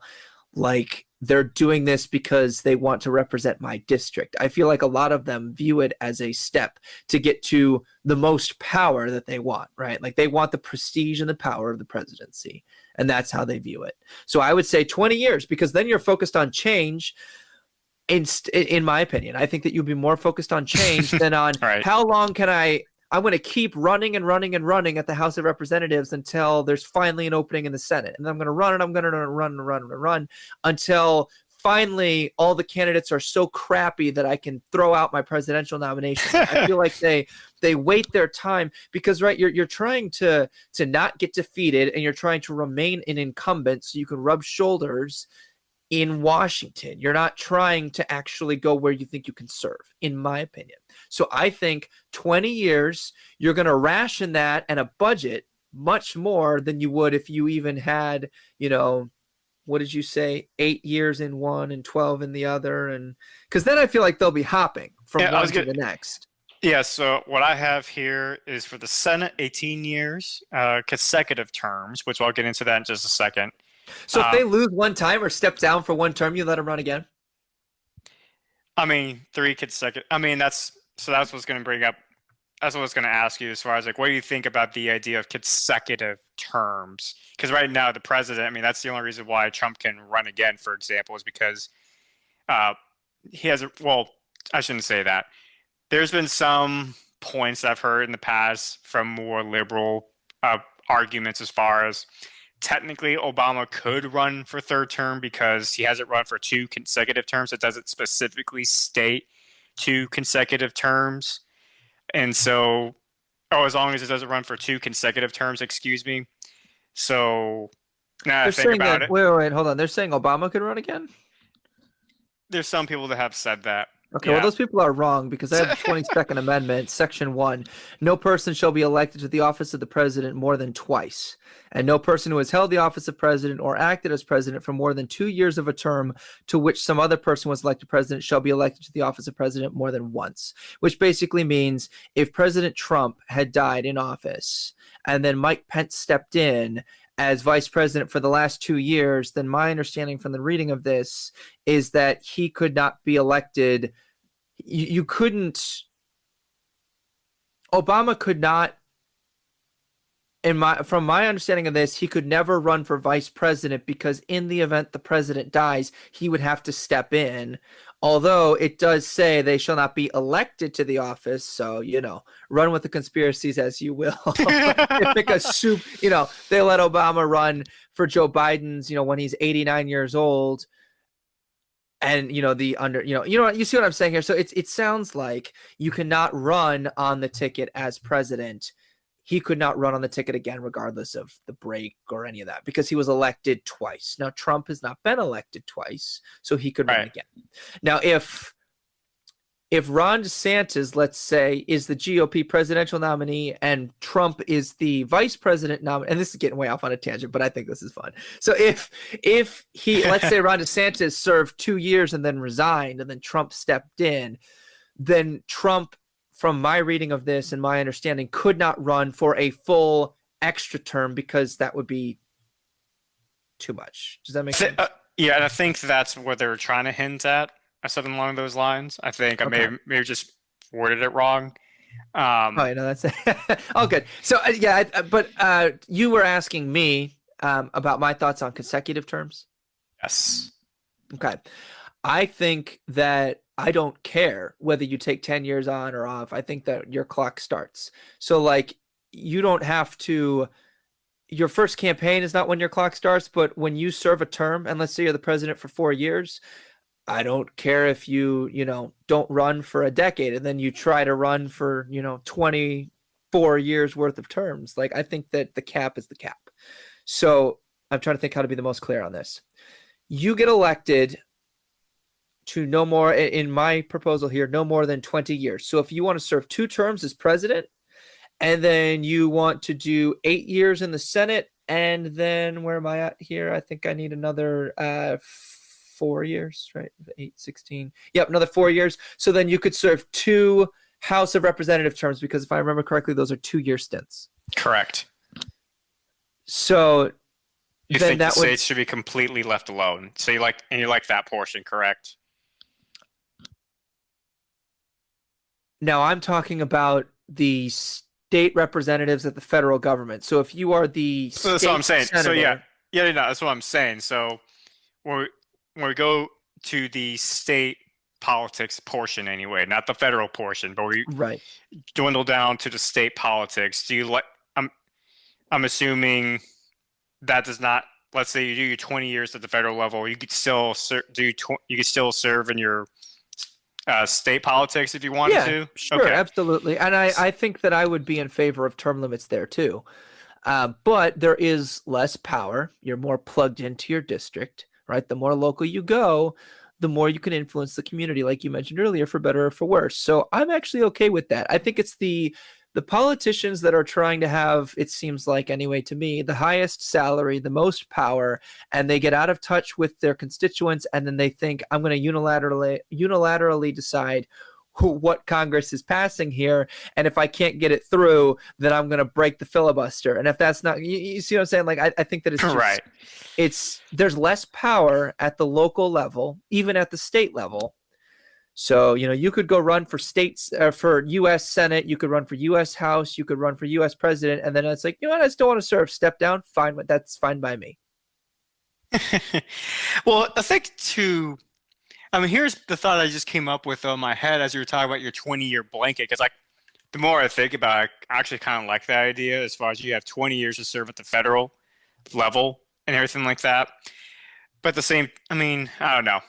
like they're doing this because they want to represent my district. I feel like a lot of them view it as a step to get to the most power that they want, right? Like they want the prestige and the power of the presidency, and that's how they view it. So I would say 20 years, because then you're focused on change. In my opinion, I think that you'd be more focused on change than on how long can I'm going to keep running and running and running at the House of Representatives until there's finally an opening in the Senate. And then I'm going to run and I'm going to run until finally all the candidates are so crappy that I can throw out my presidential nomination. I feel like they wait their time because, right, you're trying to not get defeated, and you're trying to remain an incumbent so you can rub shoulders in Washington. You're not trying to actually go where you think you can serve, in my opinion. So I think 20 years, you're going to ration that and a budget much more than you would if you even had, what did you say, 8 years in one and 12 in the other? And because then I feel like they'll be hopping from one to the next. Yeah, so what I have here is for the Senate, 18 years, consecutive terms, which I'll get into that in just a second. So if they lose one time or step down for one term, you let them run again? I mean, 3 consecutive. I mean, that's what I was going to bring up. That's what I was going to ask you as far as like, what do you think about the idea of consecutive terms? Because right now, the president, I mean, that's the only reason why Trump can run again, for example, is because he has, well, I shouldn't say that. There's been some points I've heard in the past from more liberal arguments as far as technically Obama could run for third term because he hasn't run for 2 consecutive terms. It doesn't specifically state 2 consecutive terms. And so, as long as it doesn't run for 2 consecutive terms, excuse me. So now I think about it. Wait, hold on. They're saying Obama could run again? There's some people that have said that. Okay, well, those people are wrong because I have the 22nd Amendment, Section 1. No person shall be elected to the office of the president more than twice. And no person who has held the office of president or acted as president for more than 2 years of a term to which some other person was elected president shall be elected to the office of president more than once. Which basically means if President Trump had died in office and then Mike Pence stepped in as vice president for the last 2 years, then my understanding from the reading of this is that he could not be elected. You couldn't. Obama could not. From my understanding of this, he could never run for vice president because in the event the president dies, he would have to step in. Although it does say they shall not be elected to the office, so run with the conspiracies as you will. They let Obama run for Joe Biden's, when he's 89 years old. And you see what I'm saying here. So it sounds like you cannot run on the ticket as president. He could not run on the ticket again, regardless of the break or any of that, because he was elected twice. Now Trump has not been elected twice, so he could run again. Now, if Ron DeSantis, let's say, is the GOP presidential nominee and Trump is the vice president nominee, and this is getting way off on a tangent, but I think this is fun. So if he, let's say Ron DeSantis served 2 years and then resigned and then Trump stepped in, then Trump, from my reading of this and my understanding, could not run for a full extra term because that would be too much. Does that make sense? Yeah, and I think that's what they were trying to hint at. Something along those lines. I think I may have just worded it wrong. That's all good. So but you were asking me about my thoughts on consecutive terms. Yes. Okay. I think that I don't care whether you take 10 years on or off. I think that your clock starts. So like you don't have to. Your first campaign is not when your clock starts, but when you serve a term, and let's say you're the president for 4 years. I don't care if you don't run for a decade and then you try to run for, 24 years worth of terms. Like, I think that the cap is the cap. So I'm trying to think how to be the most clear on this. You get elected to no more, in my proposal here, no more than 20 years. So if you want to serve 2 terms as president and then you want to do 8 years in the Senate, and then where am I at here? I think I need another 4 years, right? 8, 16. Yep, another 4 years. So then you could serve 2 House of Representative terms because if I remember correctly, those are 2-year stints. Correct. So You then think the that would states should be completely left alone. So you like that portion, correct? now I'm talking about the state representatives at the federal government. So if you are the So that's what I'm state saying. So yeah, senator, yeah, no, that's what I'm saying. So when we, when we go to the state politics portion anyway, not the federal portion, but we right? dwindle down to the state politics. Do you like? I'm assuming that does not. Let's say you do your 20 years at the federal level, you could still you could still serve in your state politics if you wanted Yeah, to. sure, Okay. absolutely. And I think that I would be in favor of term limits there too. But there is less power. You're more plugged into your district, right? The more local you go, the more you can influence the community, like you mentioned earlier, for better or for worse. So I'm actually okay with that. I think it's the politicians that are trying to have, it seems like anyway to me, the highest salary, the most power, and they get out of touch with their constituents, and then they think, I'm going to unilaterally decide what Congress is passing here, and if I can't get it through, then I'm going to break the filibuster. And if that's not, you see what I'm saying? Like I think that it's just Right. there's less power at the local level, even at the state level. So, you could go run for states, for U.S. Senate, you could run for U.S. House, you could run for U.S. President, and then it's like, you know what, I still want to serve. Step down, fine, that's fine by me. Well, I think too. I mean, here's the thought I just came up with on my head as you were talking about your 20-year blanket. Because like, the more I think about it, I actually kind of like that idea. As far as you have 20 years to serve at the federal level and everything like that. But the same, I mean, I don't know.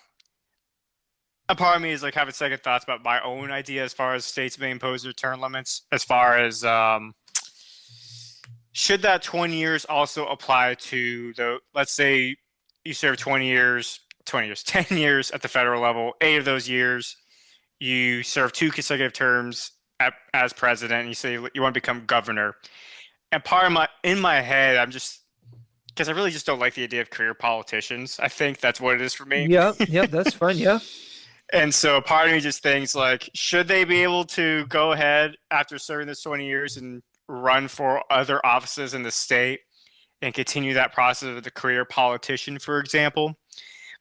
A part of me is like having second thoughts about my own idea as far as states may impose their term limits. As far as should that 20 years also apply to let's say you serve 10 years at the federal level, 8 of those years you serve 2 consecutive terms as president, and you say you want to become governor. And part of in my head, I'm just, because I really just don't like the idea of career politicians. I think that's what it is for me. Yep, that's fine. Yeah. And so part of me just thinks like, should they be able to go ahead after serving this 20 years and run for other offices in the state and continue that process of the career politician, for example?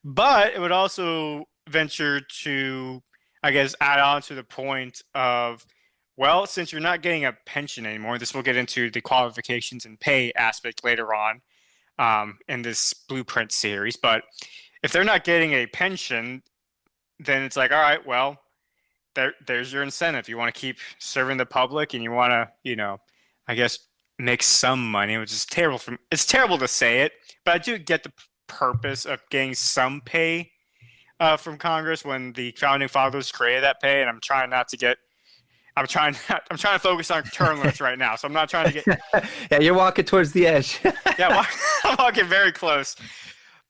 But it would also venture to, I guess, add on to the point of, well, since you're not getting a pension anymore, this will get into the qualifications and pay aspect later on in this blueprint series. But if they're not getting a pension, then it's like, all right, well, there's your incentive. You want to keep serving the public and you want to, I guess, make some money, which is terrible. It's terrible to say it, but I do get the purpose of getting some pay from Congress when the founding fathers created that pay. And I'm trying to focus on term limits right now. So I'm not trying to get. Yeah, you're walking towards the edge. Yeah, I'm walking very close.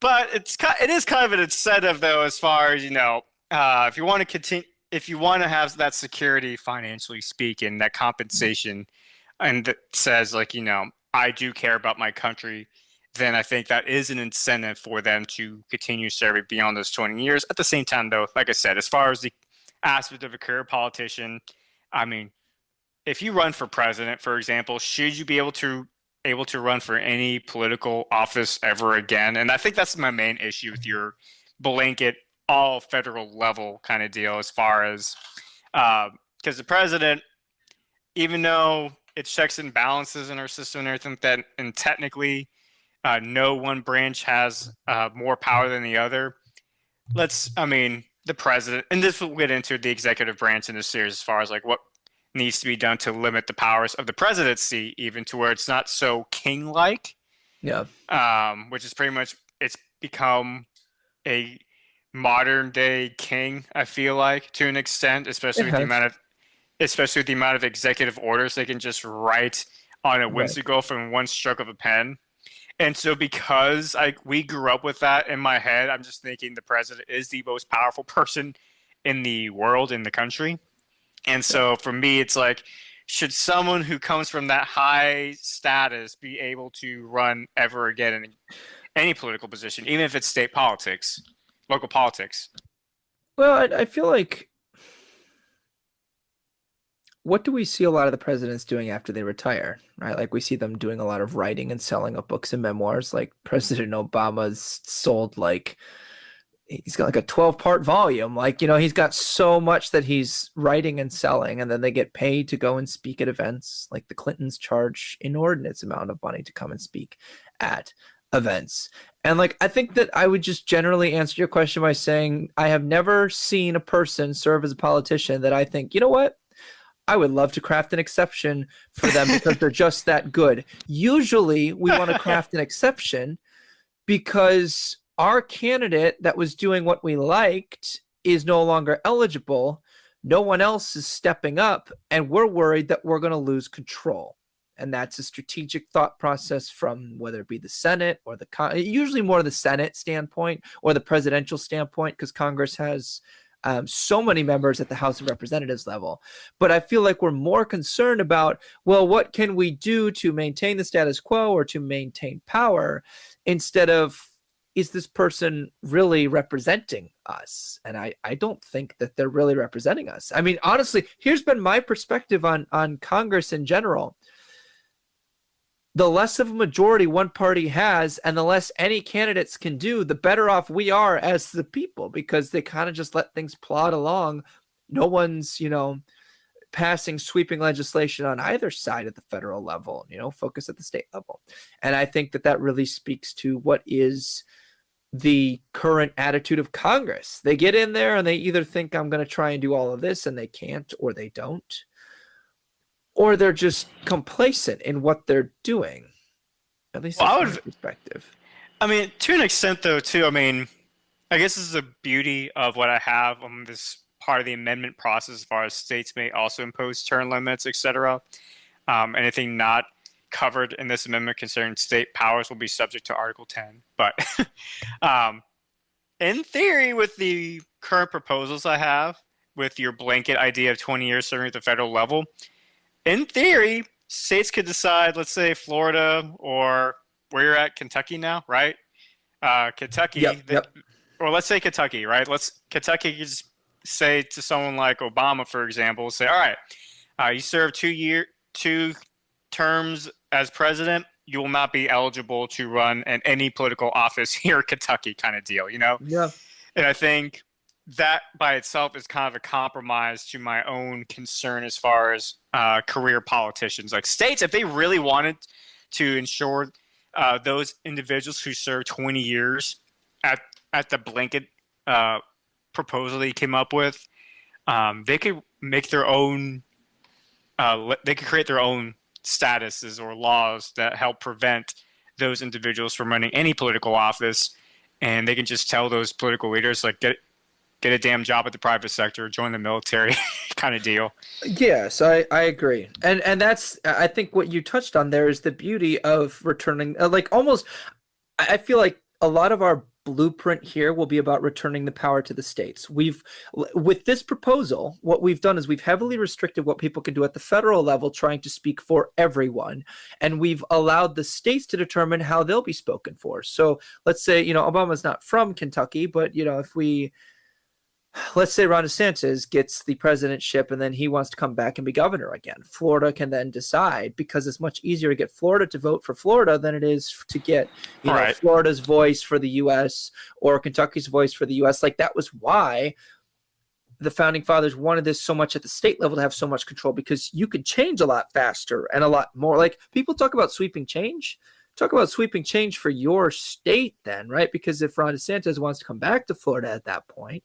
But it is kind of an incentive, though, as far as if you want to continue, if you want to have that security, financially speaking, that compensation, and that says like I do care about my country, then I think that is an incentive for them to continue serving beyond those 20 years. At the same time, though, like I said, as far as the aspect of a career politician, I mean, if you run for president, for example, should you be able to run for any political office ever again? And I think that's my main issue with your blanket all federal level kind of deal, as far as because the president, even though it's checks and balances in our system and everything that, and technically no one branch has more power than the other. The president, and this will get into the executive branch in this series as far as like what needs to be done to limit the powers of the presidency, even to where it's not so king-like. Yeah. Which is pretty much, it's become a modern day king, I feel like, to an extent, especially with the amount of executive orders they can just write on a whimsical from one stroke of a pen. And so because we grew up with that in my head, I'm just thinking the president is the most powerful person in the world, in the country. And so for me, it's like, should someone who comes from that high status be able to run ever again in any political position, even if it's state politics, local politics? Well, I feel like what do we see a lot of the presidents doing after they retire, right? Like we see them doing a lot of writing and selling of books and memoirs. Like President Obama's sold like he's got like a 12-part volume. Like, he's got so much that he's writing and selling, and then they get paid to go and speak at events. Like the Clintons charge inordinate amount of money to come and speak at events. And like, I think that I would just generally answer your question by saying I have never seen a person serve as a politician that I think, you know what? I would love to craft an exception for them because they're just that good. Usually we want to craft an exception because our candidate that was doing what we liked is no longer eligible. No one else is stepping up, and we're worried that we're going to lose control. And that's a strategic thought process from whether it be the Senate or usually more the Senate standpoint or the presidential standpoint, because Congress has so many members at the House of Representatives level. But I feel like we're more concerned about, well, what can we do to maintain the status quo or to maintain power, instead of, is this person really representing us? And I don't think that they're really representing us. I mean, honestly, here's been my perspective on Congress in general. The less of a majority one party has and the less any candidates can do, the better off we are as the people, because they kind of just let things plod along. No one's, passing sweeping legislation on either side at the federal level, focus at the state level. And I think that really speaks to what is the current attitude of Congress. They get in there and they either think I'm going to try and do all of this and they can't, or they don't, or they're just complacent in what they're doing. At least from my perspective. I mean, to an extent though, too, I mean, I guess this is the beauty of what I have on this part of the amendment process, as far as states may also impose term limits, etc. Anything not covered in this amendment concerning state powers will be subject to Article 10. But in theory, with the current proposals I have, with your blanket idea of 20 years serving at the federal level, in theory, states could decide, let's say Florida, or where you're at, Kentucky now, right? Kentucky, Yep. Or let's say Kentucky, right? Kentucky could just say to someone like Obama, for example, say, all right, you serve 2 terms as president, you will not be eligible to run in any political office here in Kentucky, kind of deal, Yeah. And I think that by itself is kind of a compromise to my own concern as far as career politicians. Like states, if they really wanted to ensure those individuals who serve 20 years at the blanket proposal they came up with, they could make their own. They could create their own statuses or laws that help prevent those individuals from running any political office, and they can just tell those political leaders, like, get a damn job at the private sector, join the military, kind of deal. Yes, I agree. And that's, I think what you touched on there is the beauty of returning, like almost, I feel like a lot of our blueprint here will be about returning the power to the states. With this proposal, what we've done is we've heavily restricted what people can do at the federal level, trying to speak for everyone. And we've allowed the states to determine how they'll be spoken for. So let's say, Obama's not from Kentucky, but, let's say Ron DeSantis gets the presidentship and then he wants to come back and be governor again. Florida can then decide, because it's much easier to get Florida to vote for Florida than it is to get Florida's voice for the U.S. or Kentucky's voice for the U.S. Like that was why the founding fathers wanted this so much at the state level, to have so much control, because you could change a lot faster and a lot more. Like people talk about sweeping change. Talk about sweeping change for your state then, right? Because if Ron DeSantis wants to come back to Florida at that point,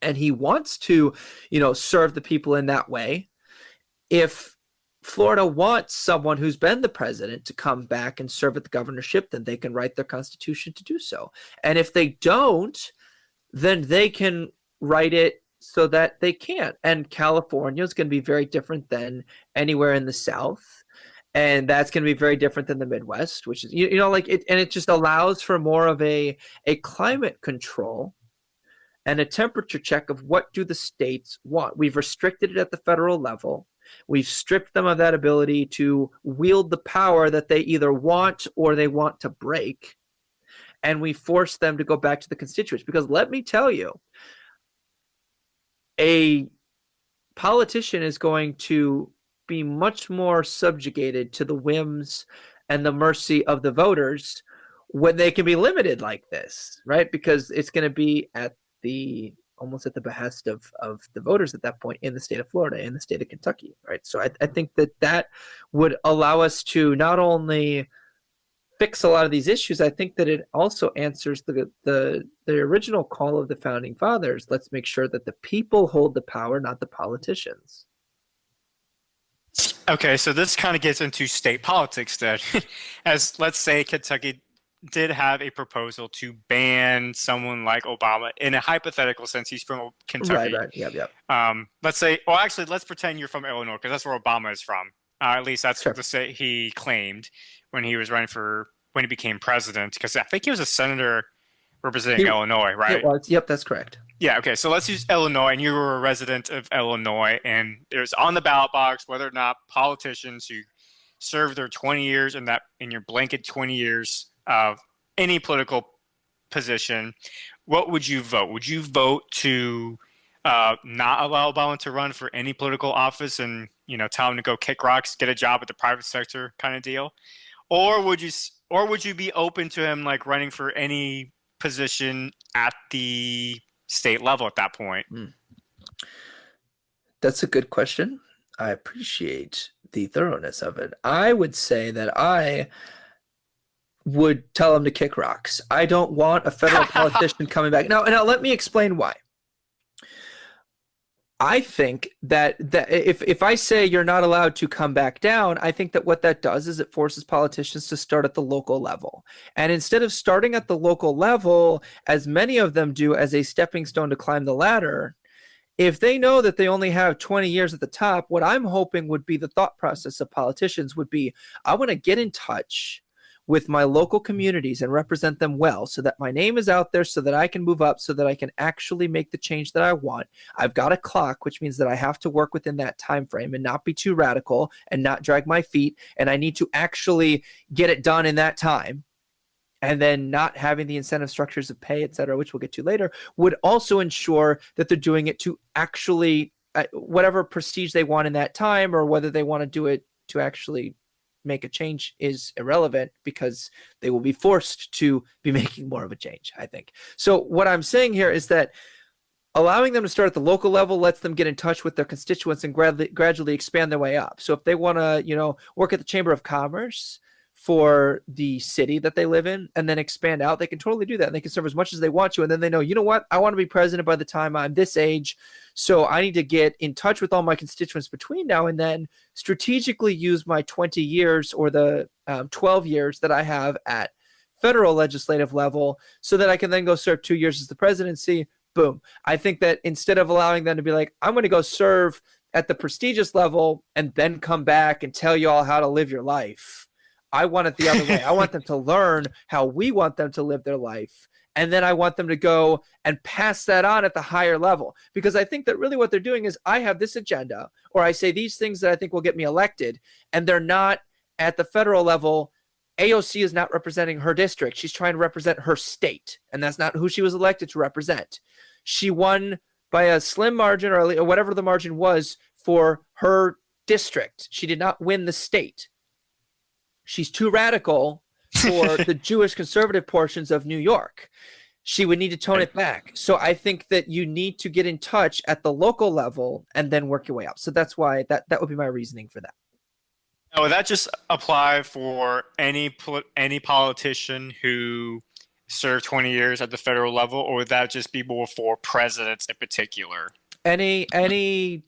and he wants to, serve the people in that way, if Florida wants someone who's been the president to come back and serve at the governorship, then they can write their constitution to do so. And if they don't, then they can write it so that they can't. And California is going to be very different than anywhere in the South. And that's going to be very different than the Midwest, which is, and it just allows for more of a climate control and a temperature check of what do the states want. We've restricted it at the federal level. We've stripped them of that ability to wield the power that they either want or they want to break. And we force them to go back to the constituents. Because let me tell you, a politician is going to be much more subjugated to the whims and the mercy of the voters when they can be limited like this, right? Because it's going to be almost at the behest of the voters at that point in the state of Florida, in the state of Kentucky, right? So I think that would allow us to not only fix a lot of these issues, I think that it also answers the original call of the founding fathers. Let's make sure that the people hold the power, not the politicians. Okay, so this kind of gets into state politics then. As let's say Kentucky did have a proposal to ban someone like Obama in a hypothetical sense. He's from Kentucky. Right. Yep. Let's say, well, actually, let's pretend you're from Illinois because that's where Obama is from. At least that's Sure. the state he claimed when he was running when he became president. Because I think he was a senator representing Illinois, right? It was. Yep, that's correct. Yeah. Okay. So let's use Illinois, and you were a resident of Illinois, and there's on the ballot box whether or not politicians who serve their 20 years in your blanket 20 years of any political position, what would you vote? Would you vote to not allow Obama to run for any political office and tell him to go kick rocks, get a job at the private sector kind of deal, or would you be open to him like running for any position at the state level at that point? That's a good question. I appreciate the thoroughness of it. I would say that I would tell him to kick rocks. I don't want a federal politician coming back. Now, let me explain why. I think that if I say you're not allowed to come back down, I think that what that does is it forces politicians to start at the local level. And instead of starting at the local level, as many of them do as a stepping stone to climb the ladder, if they know that they only have 20 years at the top, what I'm hoping would be the thought process of politicians would be, I want to get in touch with my local communities and represent them well so that my name is out there so that I can move up, so that I can actually make the change that I want. I've got a clock, which means that I have to work within that time frame and not be too radical and not drag my feet. And I need to actually get it done in that time. And then not having the incentive structures of pay, et cetera, which we'll get to later, would also ensure that they're doing it to actually whatever prestige they want in that time, or whether they want to do it to actually make a change is irrelevant because they will be forced to be making more of a change, I think. So what I'm saying here is that allowing them to start at the local level lets them get in touch with their constituents and gradually expand their way up. So if they want to, work at the Chamber of Commerce for the city that they live in and then expand out, they can totally do that. And they can serve as much as they want to. And then they know, you know what, I want to be president by the time I'm this age. So I need to get in touch with all my constituents between now and then, strategically use my 20 years or the 12 years that I have at federal legislative level so that I can then go serve 2 years as the presidency. Boom. I think that instead of allowing them to be like, I'm going to go serve at the prestigious level and then come back and tell you all how to live your life, I want it the other way. I want them to learn how we want them to live their life. And then I want them to go and pass that on at the higher level. Because I think that really what they're doing is I have this agenda, or I say these things that I think will get me elected, and they're not at the federal level. AOC is not representing her district. She's trying to represent her state. And that's not who she was elected to represent. She won by a slim margin or whatever the margin was for her district. She did not win the state. She's too radical for the Jewish conservative portions of New York. She would need to tone it back. So I think that you need to get in touch at the local level and then work your way up. So that's why that would be my reasoning for that. Now, would that just apply for any politician who served 20 years at the federal level, or would that just be more for presidents in particular? Any 20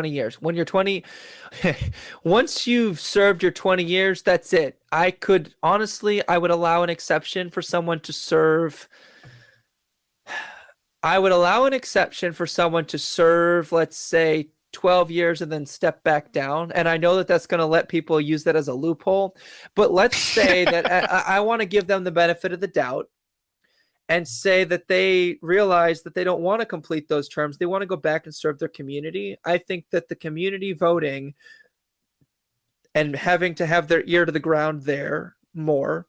years. When you're 20, once you've served your 20 years, that's it. I would allow an exception for someone to serve. I would allow an exception for someone to serve, let's say, 12 years and then step back down. And I know that that's going to let people use that as a loophole. But let's say that I want to give them the benefit of the doubt and say that they realize that they don't want to complete those terms. They want to go back and serve their community. I think that the community voting and having to have their ear to the ground there more,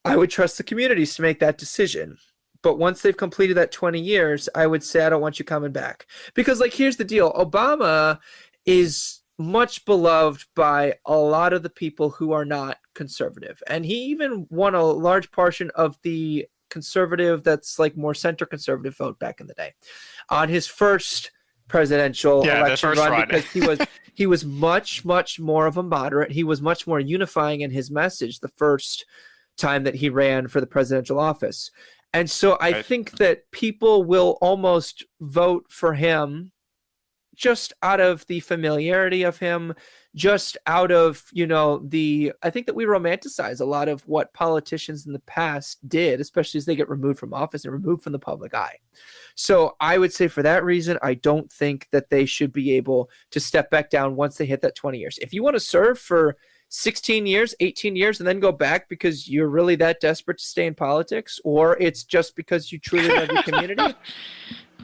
I would trust the communities to make that decision. But once they've completed that 20 years, I would say I don't want you coming back. Because, like, here's the deal. Obama is much beloved by a lot of the people who are not conservative. And he even won a large portion of the conservative, that's like more center conservative vote back in the day on his first presidential election run, because he was much more of a moderate. He was much more unifying in his message the first time that he ran for the presidential office. And so I think that people will almost vote for him just out of the familiarity of him, just out of, I think that we romanticize a lot of what politicians in the past did, especially as they get removed from office and removed from the public eye. So I would say for that reason, I don't think that they should be able to step back down once they hit that 20 years. If you want to serve for 16 years, 18 years, and then go back because you're really that desperate to stay in politics, or it's just because you truly love your community,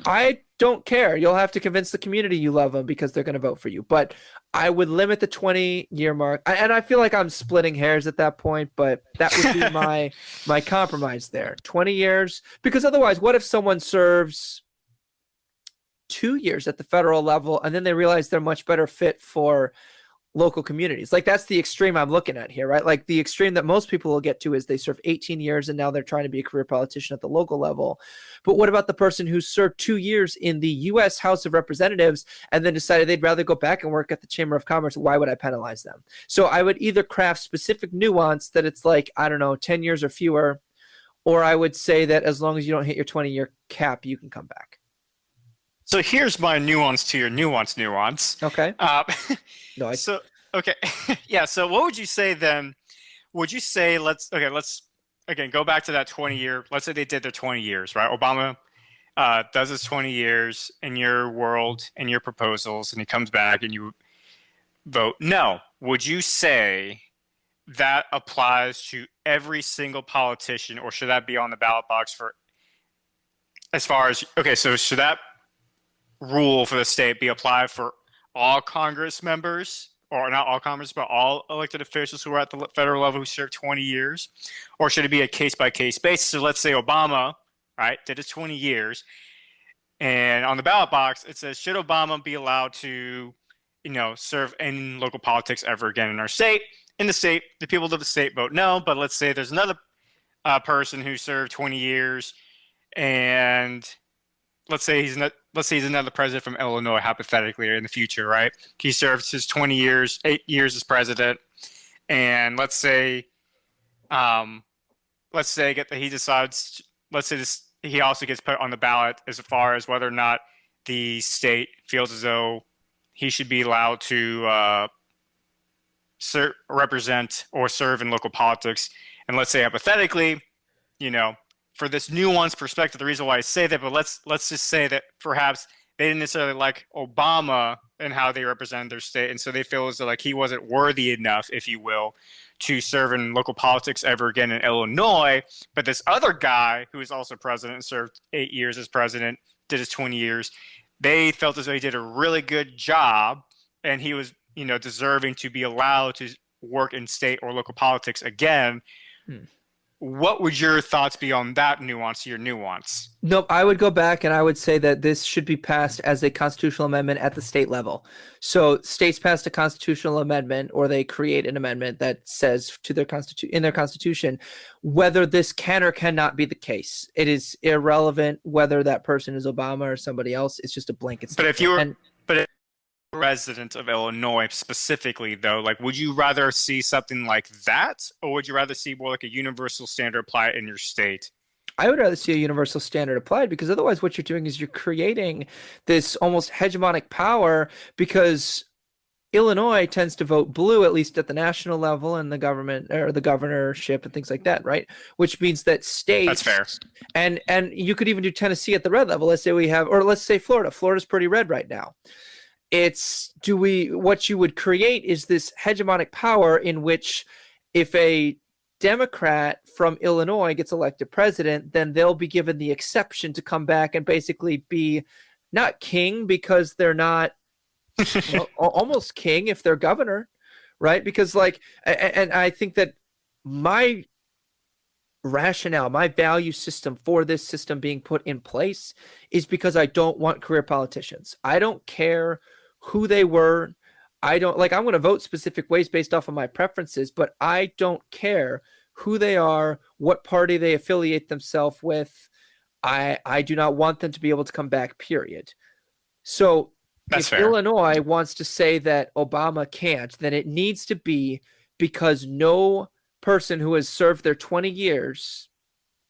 I don't care. You'll have to convince the community you love them because they're going to vote for you. But I would limit the 20-year mark. And I feel like I'm splitting hairs at that point, but that would be my compromise there. 20 years. Because otherwise, what if someone serves 2 years at the federal level and then they realize they're much better fit for local communities? Like, that's the extreme I'm looking at here, right? Like, the extreme that most people will get to is they serve 18 years and now they're trying to be a career politician at the local level. But what about the person who served 2 years in the U.S. House of Representatives and then decided they'd rather go back and work at the Chamber of Commerce? Why would I penalize them? So I would either craft specific nuance that it's like, I don't know, 10 years or fewer, or I would say that as long as you don't hit your 20-year cap, you can come back. So here's my nuance to your nuance. Okay. Okay. Yeah. So what would you say then? Would you say let's again go back to that 20-year. Let's say they did their 20 years, right? Obama does his 20 years in your world and your proposals, and he comes back and you vote no. Would you say that applies to every single politician, or should that be on the ballot box for? As far as so should that rule for the state be applied for all Congress members, or not all Congress, but all elected officials who are at the federal level who served 20 years? Or should it be a case-by-case basis? So let's say Obama, right, did his 20 years, and on the ballot box, it says, should Obama be allowed to, serve in local politics ever again in our state? In the state, the people of the state vote no, but let's say there's another person who served 20 years, and let's say he's another president from Illinois, hypothetically, in the future, right? He serves his 20 years, 8 years as president, and let's say he decides, he also gets put on the ballot as far as whether or not the state feels as though he should be allowed to represent or serve in local politics. And let's say hypothetically, for this nuanced perspective, the reason why I say that, but let's just say that perhaps they didn't necessarily like Obama and how they represented their state, and so they feel as though like he wasn't worthy enough, if you will, to serve in local politics ever again in Illinois. But this other guy who is also president and served 8 years as president, did his 20 years, they felt as though he did a really good job, and he was, deserving to be allowed to work in state or local politics again. What would your thoughts be on that nuance, your nuance? Nope, I would go back and I would say that this should be passed as a constitutional amendment at the state level. So states pass a constitutional amendment, or they create an amendment that says to their in their constitution whether this can or cannot be the case. It is irrelevant whether that person is Obama or somebody else. It's just a blanket statement. But if you were resident of Illinois specifically, though, like, would you rather see something like that, or would you rather see more like a universal standard applied in your state? I would rather see a universal standard applied, because otherwise what you're doing is you're creating this almost hegemonic power, because Illinois tends to vote blue, at least at the national level, and the government or the governorship and things like that, right? Which means that states— That's fair. And you could even do Tennessee at the red level. Let's say we have, or let's say Florida. Florida's pretty red right now. What you would create is this hegemonic power in which if a Democrat from Illinois gets elected president, then they'll be given the exception to come back and basically be not king, because they're not almost king if they're governor, right? Because and I think that my rationale, my value system for this system being put in place is because I don't want career politicians. I don't care who they were. I don't like, I'm going to vote specific ways based off of my preferences, but I don't care who they are, what party they affiliate themselves with. I do not want them to be able to come back, period. So That's if fair. Illinois wants to say that Obama can't, then it needs to be because no person who has served their 20 years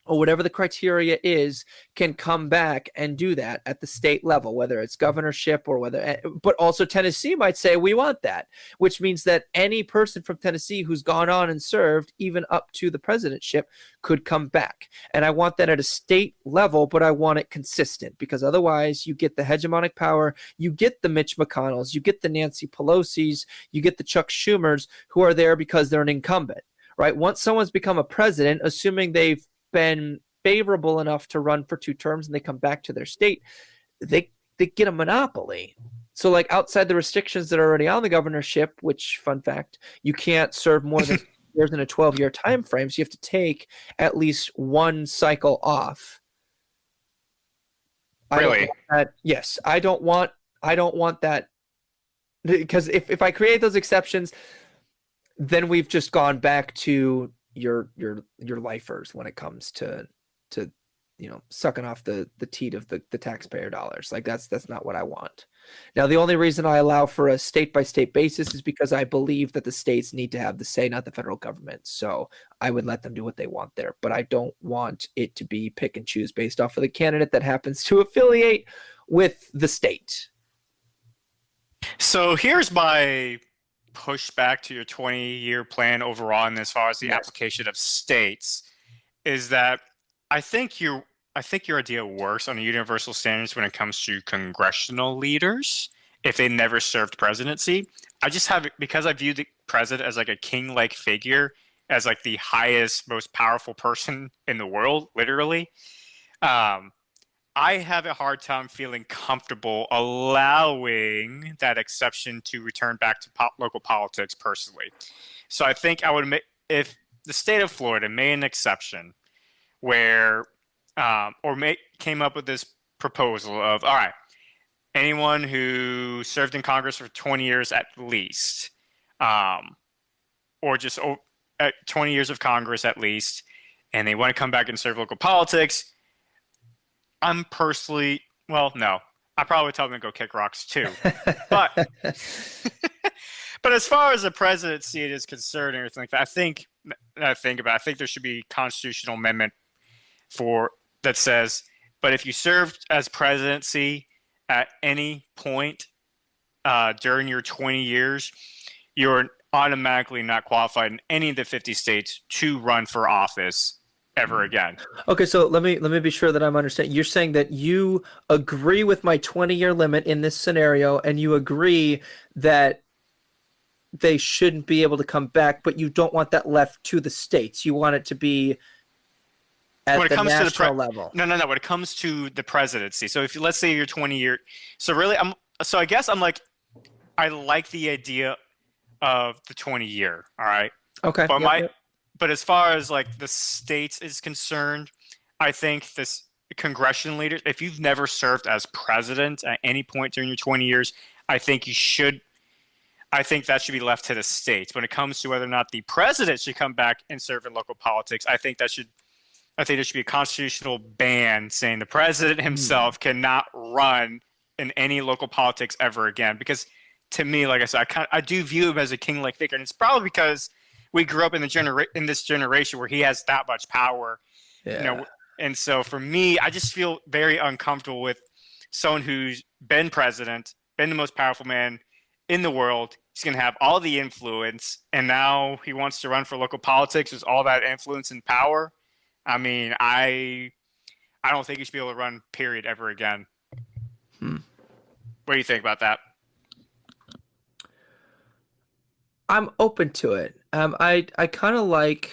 or whatever the criteria is can come back and do that at the state level, whether it's governorship or whether, but also Tennessee might say we want that, which means that any person from Tennessee who's gone on and served even up to the presidentship could come back. And I want that at a state level, but I want it consistent, because otherwise you get the hegemonic power, you get the Mitch McConnells, you get the Nancy Pelosi's, you get the Chuck Schumers who are there because they're an incumbent, right? Once someone's become a president, assuming they've been favorable enough to run for 2 terms and they come back to their state, they get a monopoly. So like outside the restrictions that are already on the governorship, which, fun fact, you can't serve more than years in a 12-year time frame, so you have to take at least 1 cycle off. Really? Yes, I don't want that, because if I create those exceptions, then we've just gone back to your lifers when it comes to sucking off the teat of the taxpayer dollars. Like that's not what I want. Now, the only reason I allow for a state by state basis is because I believe that the states need to have the say, not the federal government. So I would let them do what they want there, but I don't want it to be pick and choose based off of the candidate that happens to affiliate with the state. So here's my pushback to your 20-year plan overall, and as far as the application of states, is that I think your idea works on universal standards when it comes to congressional leaders if they never served presidency. I just have, because I view the president as like a king-like figure, as like the highest, most powerful person in the world, literally. I have a hard time feeling comfortable allowing that exception to return back to local politics personally. So I think I would make, if the state of Florida made an exception where, came up with this proposal of, all right, anyone who served in Congress for 20 years at least, or just 20 years of Congress at least, and they want to come back and serve local politics, I'm personally, well, no, I probably tell them to go kick rocks too. But but as far as the presidency is concerned and everything like that, I think there should be a constitutional amendment that says, but if you served as presidency at any point during your 20 years, you're automatically not qualified in any of the 50 states to run for office ever again. Okay, so let me be sure that I'm understanding. You're saying that you agree with my 20-year limit in this scenario, and you agree that they shouldn't be able to come back, but you don't want that left to the states. You want it to be at the national level. No. When it comes to the presidency, so if let's say you're 20-year, so really, I guess I'm like, I like the idea of the 20-year. All right. Okay. But But as far as like the states is concerned, I think this congressional leaders, if you've never served as president at any point during your 20 years, I think that should be left to the states. When it comes to whether or not the president should come back and serve in local politics, I think there should be a constitutional ban saying the president himself cannot run in any local politics ever again. Because to me, like I said, I do view him as a king-like figure, and it's probably because we grew up in this generation where he has that much power, and so for me, I just feel very uncomfortable with someone who's been president, been the most powerful man in the world. He's going to have all the influence, and now he wants to run for local politics with all that influence and power. I mean, I don't think he should be able to run, period, ever again. What do you think about that? I'm open to it. I kind of like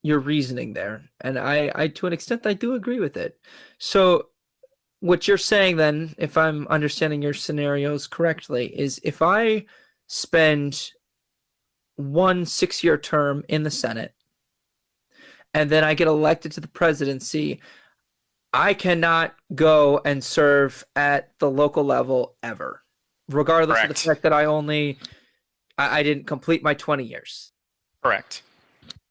your reasoning there, and I to an extent I do agree with it. So what you're saying then, if I'm understanding your scenarios correctly, is if I spend 1 6-year term in the Senate, and then I get elected to the presidency, I cannot go and serve at the local level ever, regardless of the Correct. fact that I didn't complete my 20 years. Correct.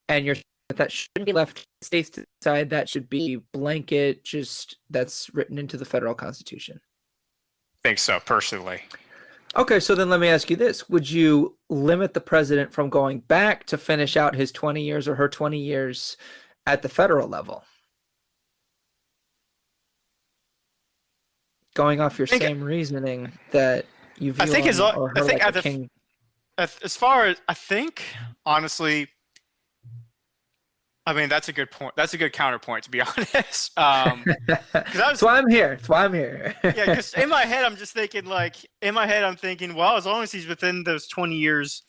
And that shouldn't be left to the states to decide. That should be blanket, just that's written into the federal constitution. Think so, personally. Okay, so then let me ask you this. Would you limit the president from going back to finish out his 20 years or her 20 years at the federal level? Going off your same reasoning that you view him or her like a king. As far as I think, honestly, I mean that's a good point. That's a good counterpoint, to be honest. That's why I'm here. That's why I'm here. Yeah, because in my head I'm just thinking I'm thinking, well, as long as he's within those 20 years,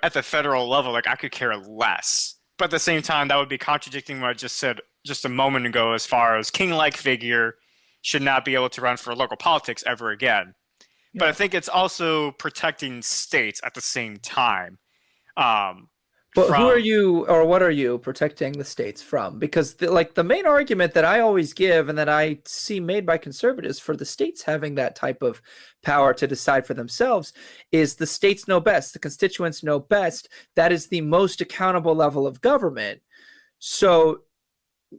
at the federal level, like I could care less. But at the same time, that would be contradicting what I just said just a moment ago, as far as king-like figure should not be able to run for local politics ever again. Yeah. But I think it's also protecting states at the same time. But who are you, or what are you protecting the states from? Because the main argument that I always give and that I see made by conservatives for the states having that type of power to decide for themselves is the states know best, the constituents know best. That is the most accountable level of government. So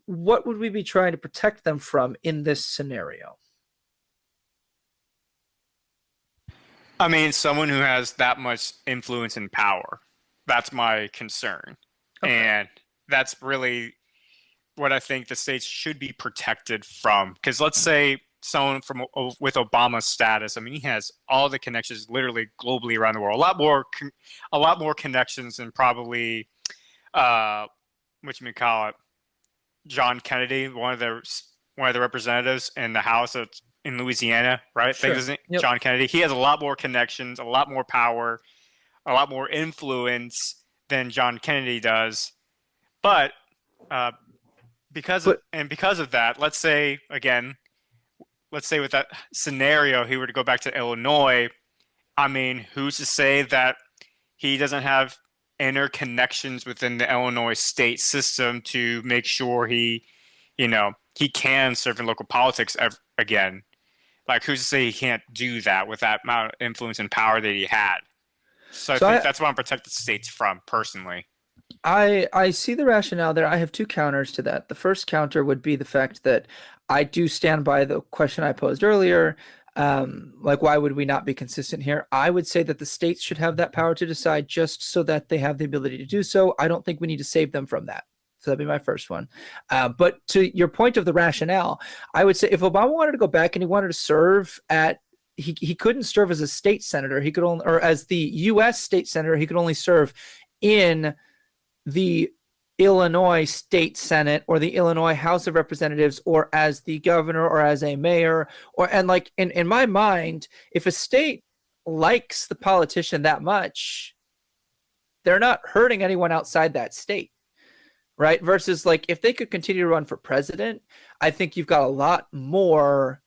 what would we be trying to protect them from in this scenario? I mean, someone who has that much influence and power. That's my concern. Okay. And that's really what I think the states should be protected from. Because let's say someone with Obama's status, I mean, he has all the connections literally globally around the world. A lot more connections than probably, John Kennedy, one of the representatives in the House in Louisiana, right? Sure. Yep. John Kennedy. He has a lot more connections, a lot more power, a lot more influence than John Kennedy does. But because of that, let's say with that scenario, he were to go back to Illinois. I mean, who's to say that he doesn't have inner connections within the Illinois state system to make sure he can serve in local politics again? Like, who's to say he can't do that with that amount of influence and power that he had? So I think that's what I'm protecting the states from, personally. I see the rationale there. I have two counters to that. The first counter would be the fact that I do stand by the question I posed earlier. Why would we not be consistent here? I would say that the states should have that power to decide just so that they have the ability to do so. I don't think we need to save them from that. So that'd be my first one. But to your point of the rationale, I would say if Obama wanted to go back and he wanted to serve he couldn't serve as a state senator. He could only, or as the U.S. state senator, he could only serve in the Illinois State Senate or the Illinois House of Representatives, or as the governor or as a mayor, in my mind, if a state likes the politician that much, they're not hurting anyone outside that state, right? Versus if they could continue to run for president, I think you've got a lot more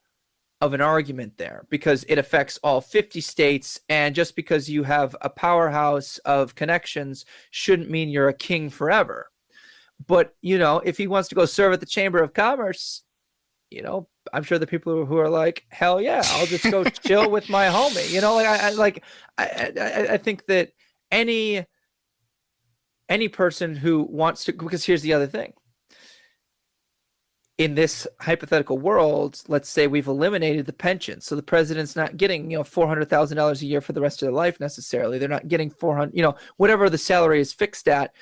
of an argument there, because it affects all 50 states, and just because you have a powerhouse of connections shouldn't mean you're a king forever. But if he wants to go serve at the Chamber of Commerce, I'm sure the people who are like, hell yeah, I'll just go chill with my homie. I think that any person who wants to, because here's the other thing. In this hypothetical world, let's say we've eliminated the pension. So the president's not getting, $400,000 a year for the rest of their life necessarily. They're not getting 400, whatever the salary is fixed at.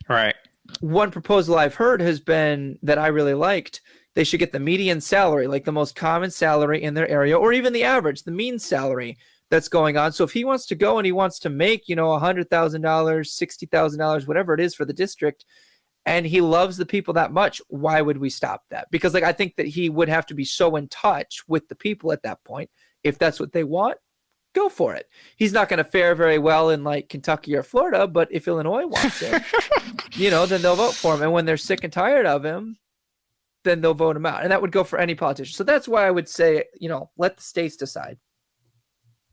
Right. One proposal I've heard has been that I really liked. They should get the median salary, like the most common salary in their area, or even the average, the mean salary that's going on. So if he wants to go and he wants to make, $100,000, $60,000, whatever it is for the district, and he loves the people that much, why would we stop that? Because I think that he would have to be so in touch with the people at that point. If that's what they want, go for it. He's not going to fare very well in Kentucky or Florida, but if Illinois wants him, then they'll vote for him. And when they're sick and tired of him, then they'll vote him out. And that would go for any politician. So that's why I would say, let the states decide.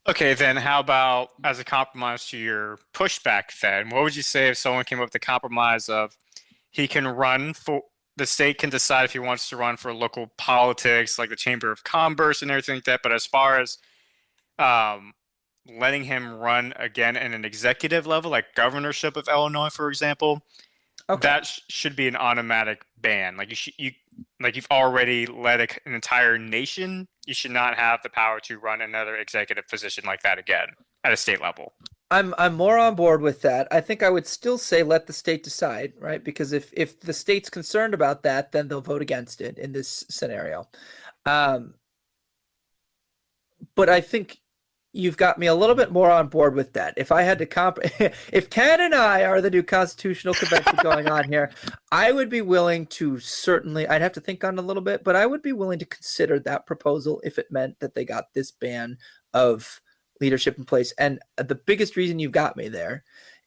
Okay, then how about as a compromise to your pushback then? What would you say if someone came up with the compromise of he can run for the state can decide if he wants to run for local politics, like the Chamber of Commerce and everything like that. But as far as um, letting him run again in an executive level, like governorship of Illinois, for example, Okay. that should be an automatic ban. Like you've already led an entire nation. You should not have the power to run another executive position like that again at a state level. I'm more on board with that. I think I would still say let the state decide, right? Because if the state's concerned about that, then they'll vote against it in this scenario. But I think you've got me a little bit more on board with that. If I had to if Ken and I are the new constitutional convention going on here, I would be willing to I'd have to think on it a little bit, but I would be willing to consider that proposal if it meant that they got this ban of leadership in place. And the biggest reason you've got me there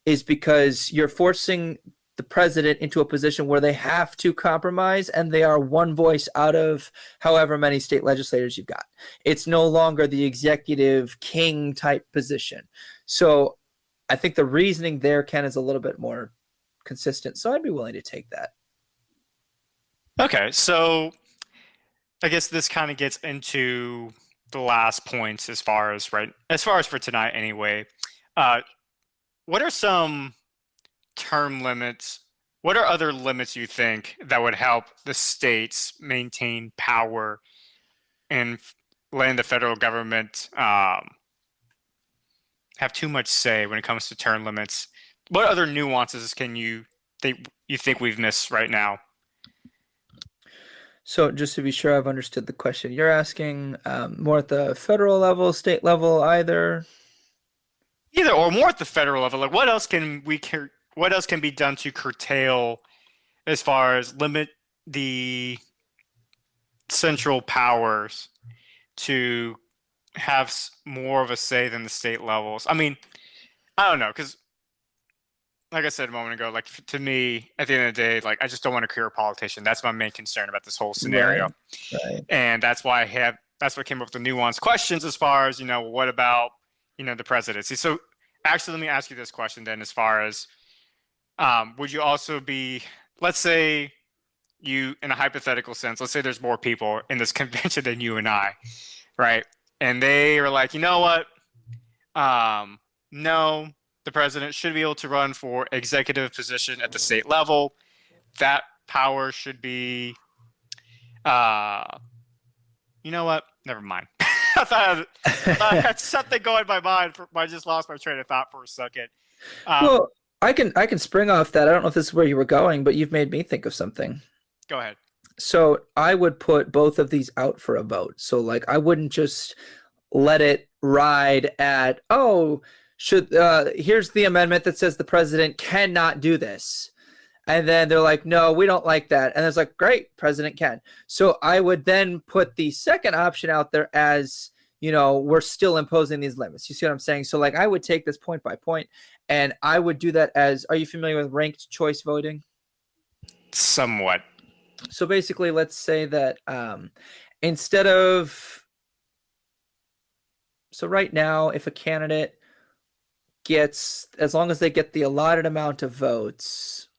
is because you're forcing the president into a position where they have to compromise, and they are one voice out of however many state legislators you've got. It's no longer the executive king type position. So I think the reasoning there, Ken, is a little bit more consistent. So I'd be willing to take that. Okay, so I guess this kind of gets into the last points as far as for tonight anyway. What are some term limits? What are other limits you think that would help the states maintain power and letting the federal government have too much say when it comes to term limits? What other nuances can you think we've missed right now? So just to be sure I've understood the question, you're asking more at the federal level, state level, either or more at the federal level. Like what else can be done to curtail as far as limit the central powers to have more of a say than the state levels? I mean, I don't know, because like I said a moment ago, like to me, at the end of the day, like I just don't want a career politician. That's my main concern about this whole scenario. Right. And that's why that's what came up with the nuanced questions as far as, what about, the presidency? So actually, let me ask you this question then, as far as, would you also be, let's say in a hypothetical sense, let's say there's more people in this convention than you and I, right? And they are like, you know what? No, the president should be able to run for executive position at the state level. That power should be, you know what? Never mind. I thought I had something going in my mind. I just lost my train of thought for a second. Well, I can spring off that. I don't know if this is where you were going, but you've made me think of something. Go ahead. So I would put both of these out for a vote. So like I wouldn't just let it ride at, here's the amendment that says the president cannot do this. And then they're like, no, we don't like that. And it's like, great, president can. So I would then put the second option out there as, we're still imposing these limits. You see what I'm saying? So like I would take this point by point, and I would do that as, are you familiar with ranked choice voting? Somewhat. So basically, let's say that instead of, so right now, if a candidate gets, as long as they get the allotted amount of votes,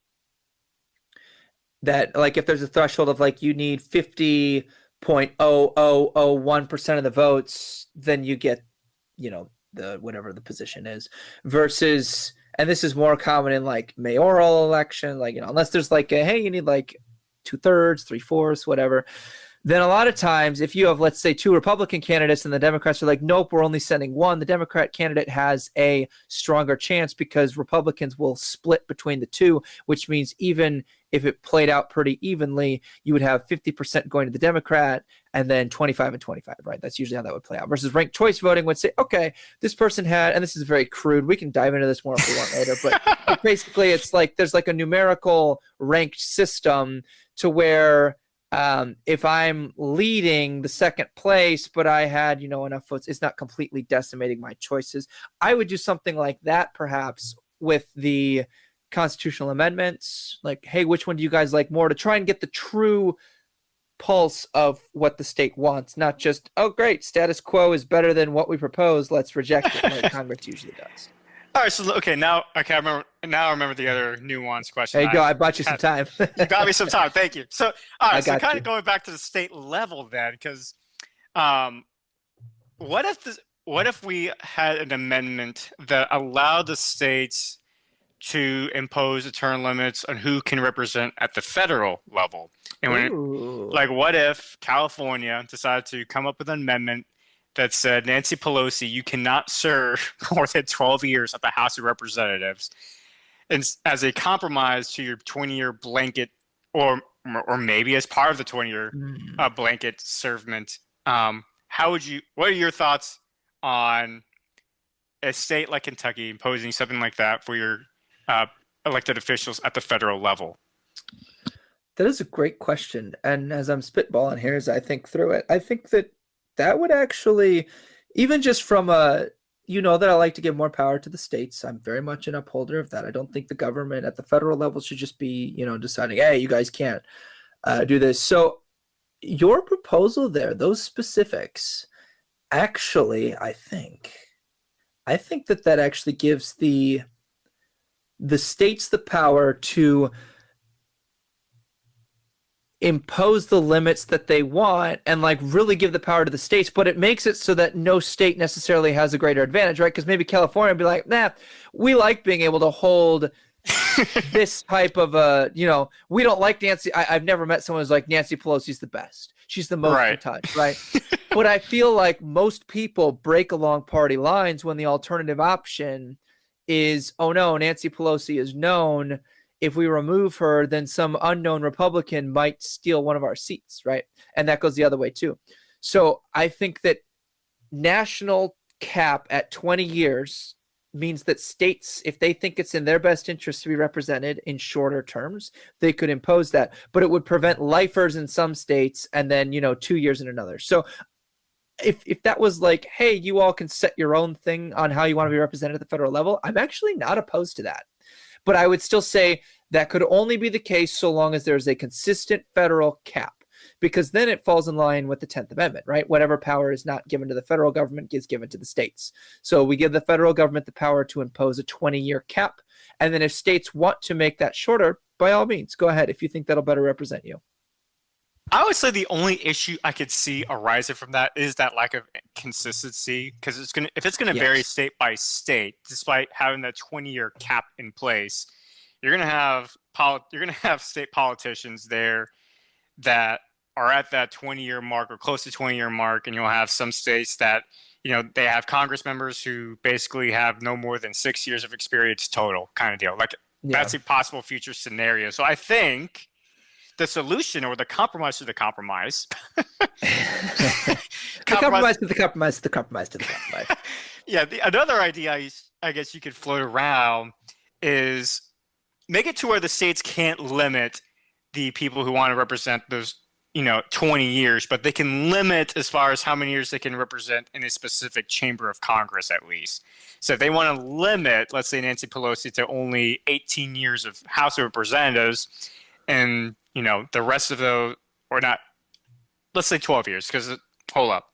that like if there's a threshold of like you need 50.0001% of the votes, then you get, the whatever the position is, versus, and this is more common in like mayoral election, like, unless there's like hey, you need like 2/3, 3/4, whatever. Then a lot of times, if you have, let's say, two Republican candidates and the Democrats are like, nope, we're only sending one, the Democrat candidate has a stronger chance because Republicans will split between the two, which means even if it played out pretty evenly, you would have 50% going to the Democrat and then 25 and 25, right? That's usually how that would play out. Versus ranked choice voting would say, okay, this person had, and this is very crude, we can dive into this more if we want later, but basically it's like there's like a numerical ranked system to where if I'm leading the second place, but I had, enough votes, it's not completely decimating my choices. I would do something like that, perhaps, with the constitutional amendments. Like, hey, which one do you guys like more, to try and get the true pulse of what the state wants, not just, oh, great, status quo is better than what we propose, let's reject it, like Congress usually does. All right, so okay, I remember. Now I remember the other nuanced question. There you go. I I bought you some had. time. You got me some time. Thank you. So, all I right, so got kind you. of going back to the state level then, because um, what if what if we had an amendment that allowed the states to impose the term limits on who can represent at the federal level? And Ooh. what if California decided to come up with an amendment that said, Nancy Pelosi, you cannot serve more than 12 years at the House of Representatives, and as a compromise to your 20-year blanket, or maybe as part of the 20-year Mm. blanket servment. What are your thoughts on a state like Kentucky imposing something like that for your uh, elected officials at the federal level? That is a great question. And as I'm spitballing here, as I think through it, I think that that would actually, even just from a, that I like to give more power to the states. I'm very much an upholder of that. I don't think the government at the federal level should just be, deciding, hey, you guys can't do this. So your proposal there, those specifics, actually, I think that actually gives the states the power to impose the limits that they want and like really give the power to the states, but it makes it so that no state necessarily has a greater advantage, right? Because maybe California would be like, nah, we like being able to hold this type of we don't like Nancy. I've never met someone who's like, Nancy Pelosi's the best. She's the most in touch, right? But I feel like most people break along party lines when the alternative option is, oh no, Nancy Pelosi is known. If we remove her, then some unknown Republican might steal one of our seats, right? And that goes the other way too. So I think that national cap at 20 years means that states, if they think it's in their best interest to be represented in shorter terms, they could impose that. But it would prevent lifers in some states and then, 2 years in another. So if that was like, hey, you all can set your own thing on how you want to be represented at the federal level, I'm actually not opposed to that. But I would still say that could only be the case so long as there's a consistent federal cap, because then it falls in line with the 10th Amendment, right? Whatever power is not given to the federal government is given to the states. So we give the federal government the power to impose a 20-year cap. And then if states want to make that shorter, by all means, go ahead if you think that'll better represent you. I would say the only issue I could see arising from that is that lack of consistency, because if it's gonna vary state by state, despite having that 20-year cap in place, you're gonna have state politicians there that are at that 20-year mark or close to 20-year mark, and you'll have some states that they have Congress members who basically have no more than 6 years of experience total, kind of deal. That's a possible future scenario. So I think the solution or the compromise to the compromise. The compromise to the compromise to the compromise to the compromise. Yeah, another idea I guess you could float around is make it to where the states can't limit the people who want to represent those 20 years, but they can limit as far as how many years they can represent in a specific chamber of Congress at least. So if they want to limit, let's say, Nancy Pelosi to only 18 years of House of Representatives, and the rest of those, or not, let's say 12 years, because hold up,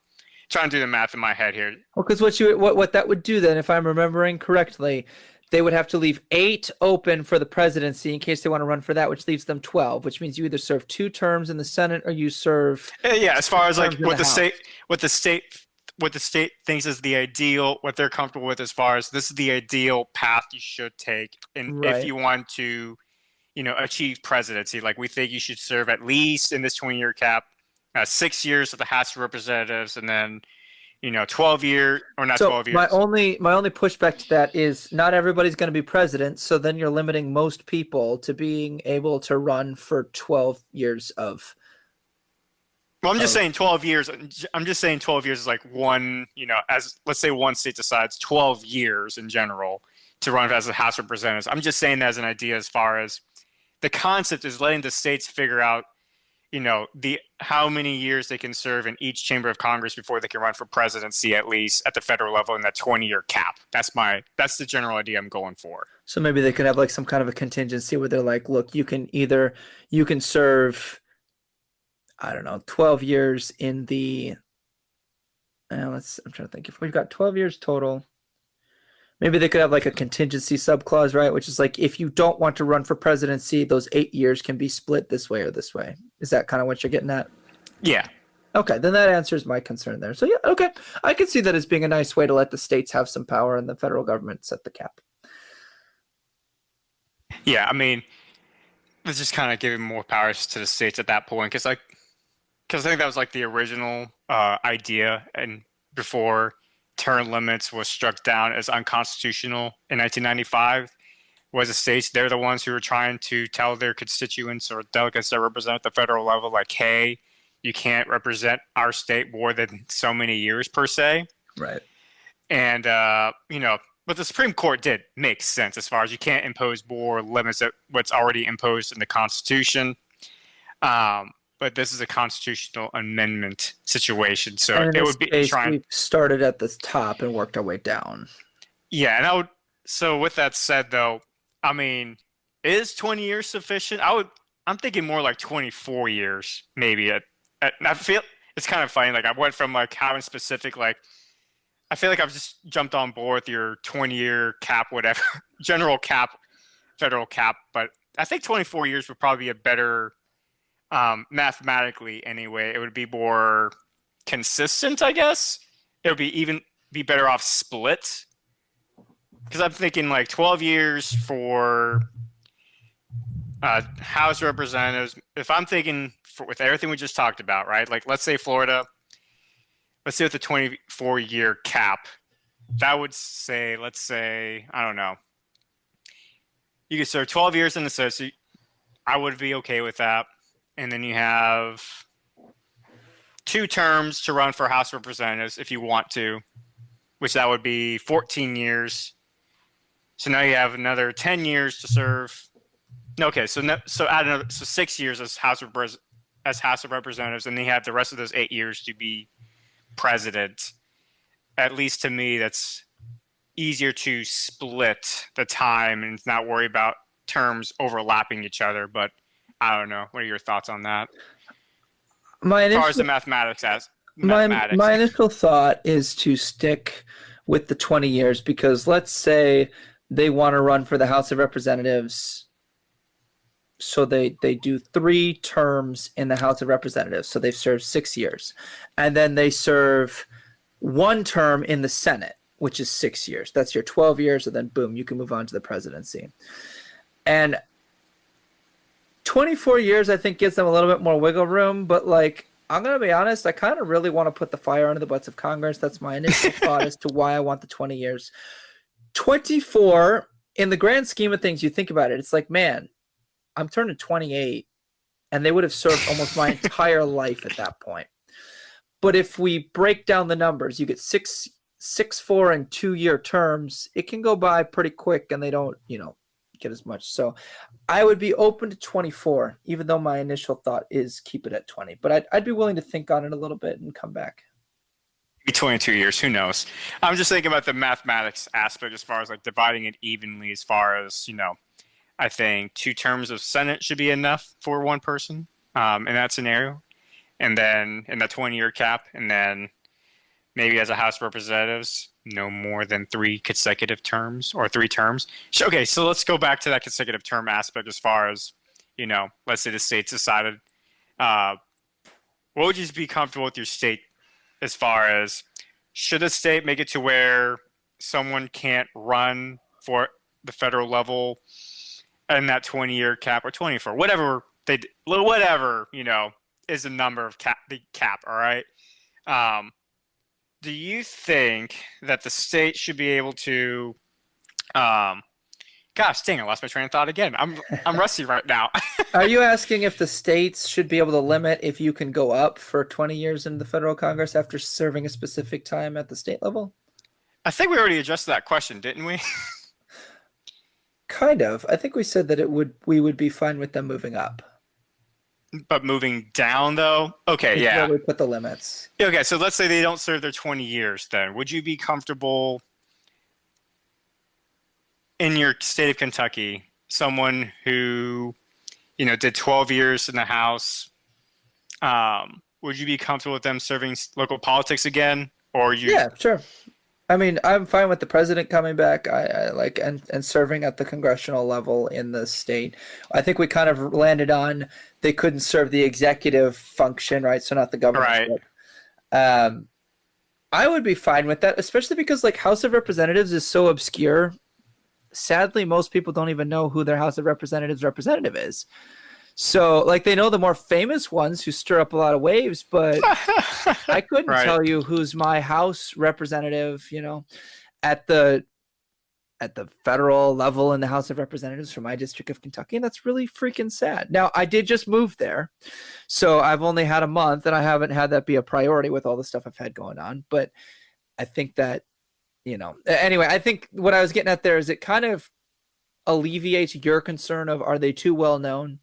trying to do the math in my head here. Well, because what that would do then, if I'm remembering correctly, they would have to leave 8 open for the presidency in case they want to run for that, which leaves them 12, which means you either serve 2 terms in the Senate or you serve. Yeah, as far as like what the state thinks is the ideal, what they're comfortable with as far as this is the ideal path you should take, and if you want to achieve presidency, like we think you should serve at least in this 20-year cap 6 years of the House of Representatives, and then 12 years or not. So 12 years. My only pushback to that is not everybody's going to be president, so then you're limiting most people to being able to run for 12 years of. Well, I'm just saying 12 years. I'm just saying 12 years is like one, as let's say one state decides 12 years in general to run as a House of Representatives. I'm just saying that as an idea, as far as the concept is letting the states figure out, how many years they can serve in each chamber of Congress before they can run for presidency, at least at the federal level, in that 20-year cap. That's the general idea I'm going for. So maybe they could have like some kind of a contingency where they're like, look, you can serve, I don't know, 12 years in the. I'm trying to think. If we've got 12 years total, Maybe they could have like a contingency subclause, right? Which is like, if you don't want to run for presidency, those 8 years can be split this way or this way. Is that kind of what you're getting at? Yeah. Okay, then that answers my concern there. So yeah, okay. I can see that as being a nice way to let the states have some power and the federal government set the cap. Yeah, I mean, it's just kind of giving more powers to the states at that point, because I think that was like the original idea, and before term limits was struck down as unconstitutional in 1995, was the states, they're the ones who were trying to tell their constituents or delegates that represent at the federal level, like, hey, you can't represent our state more than so many years per se. Right. And, but the Supreme Court did make sense as far as you can't impose more limits than what's already imposed in the Constitution. But this is a constitutional amendment situation, so it would be trying. We started at the top and worked our way down. Yeah, and so with that said, though, I mean, is 20 years sufficient? I'm thinking more like 24 years, maybe. I feel it's kind of funny. Like, I went from like having specific, like, I feel like I've just jumped on board with your 20-year cap, whatever, general cap, federal cap. But I think 24 years would probably be a better, mathematically anyway. It would be more consistent, I guess. It would be better off split. Because I'm thinking like 12 years for House of Representatives. If I'm thinking with everything we just talked about, right? Like, let's say Florida. Let's say with the 24-year cap, that would say, let's say, I don't know, you could serve 12 years in the Senate. So I would be okay with that. And then you have 2 terms to run for House of Representatives if you want to, which that would be 14 years. So now you have another 10 years to serve. Okay, so add another, so 6 years as House of Representatives, and then you have the rest of those 8 years to be president. At least to me, that's easier to split the time and not worry about terms overlapping each other. But I don't know. What are your thoughts on that? As far as the mathematics, my initial thought is to stick with the 20 years, because let's say they want to run for the House of Representatives. So they do 3 terms in the House of Representatives. So they've served 6 years. And then they serve 1 term in the Senate, which is 6 years. That's your 12 years. And then boom, you can move on to the presidency. And 24 years, I think, gives them a little bit more wiggle room. But like, I'm going to be honest, I kind of really want to put the fire under the butts of Congress. That's my initial thought as to why I want the 20 years. 24, in the grand scheme of things, you think about it, it's like, man, I'm turning 28, and they would have served almost my entire life at that point. But if we break down the numbers, you get 6, 4, and 2-year terms. It can go by pretty quick, and they don't, get as much. So I would be open to 24, even though my initial thought is keep it at 20. But I'd be willing to think on it a little bit and come back. 22 years, who knows? I'm just thinking about the mathematics aspect as far as like dividing it evenly, as far as, I think 2 terms of Senate should be enough for 1 person in that scenario. And then in the 20-year cap, and then maybe as a House of Representatives, no more than 3 consecutive terms or 3 terms. Okay, so let's go back to that consecutive term aspect as far as, let's say the state's decided. What would you be comfortable with your state as far as, should the state make it to where someone can't run for the federal level and that 20-year cap, or 24, whatever is the number of the cap, all right? Do you think that the state should be able to, gosh dang, I lost my train of thought again. I'm rusty right now. Are you asking if the states should be able to limit if you can go up for 20 years in the federal Congress after serving a specific time at the state level? I think we already addressed that question, didn't we? Kind of. I think we said that we would be fine with them moving up. But moving down, though? Okay, yeah. We put the limits. Okay, so let's say they don't serve their 20 years then. Would you be comfortable in your state of Kentucky, someone who, did 12 years in the House, would you be comfortable with them serving local politics again? Or Yeah, sure. I mean, I'm fine with the president coming back. I like and serving at the congressional level in the state. I think we kind of landed on they couldn't serve the executive function, right? So not the Right. governorship. Um, I would be fine with that, especially because like House of Representatives is so obscure. Sadly, most people don't even know who their House of Representatives representative is. So like they know the more famous ones who stir up a lot of waves, but I couldn't Right. tell you who's my House representative, at the federal level in the House of Representatives for my district of Kentucky, and that's really freaking sad. Now, I did just move there, so I've only had a month, and I haven't had that be a priority with all the stuff I've had going on. But I think that, anyway, I think what I was getting at there is it kind of alleviates your concern of are they too well known,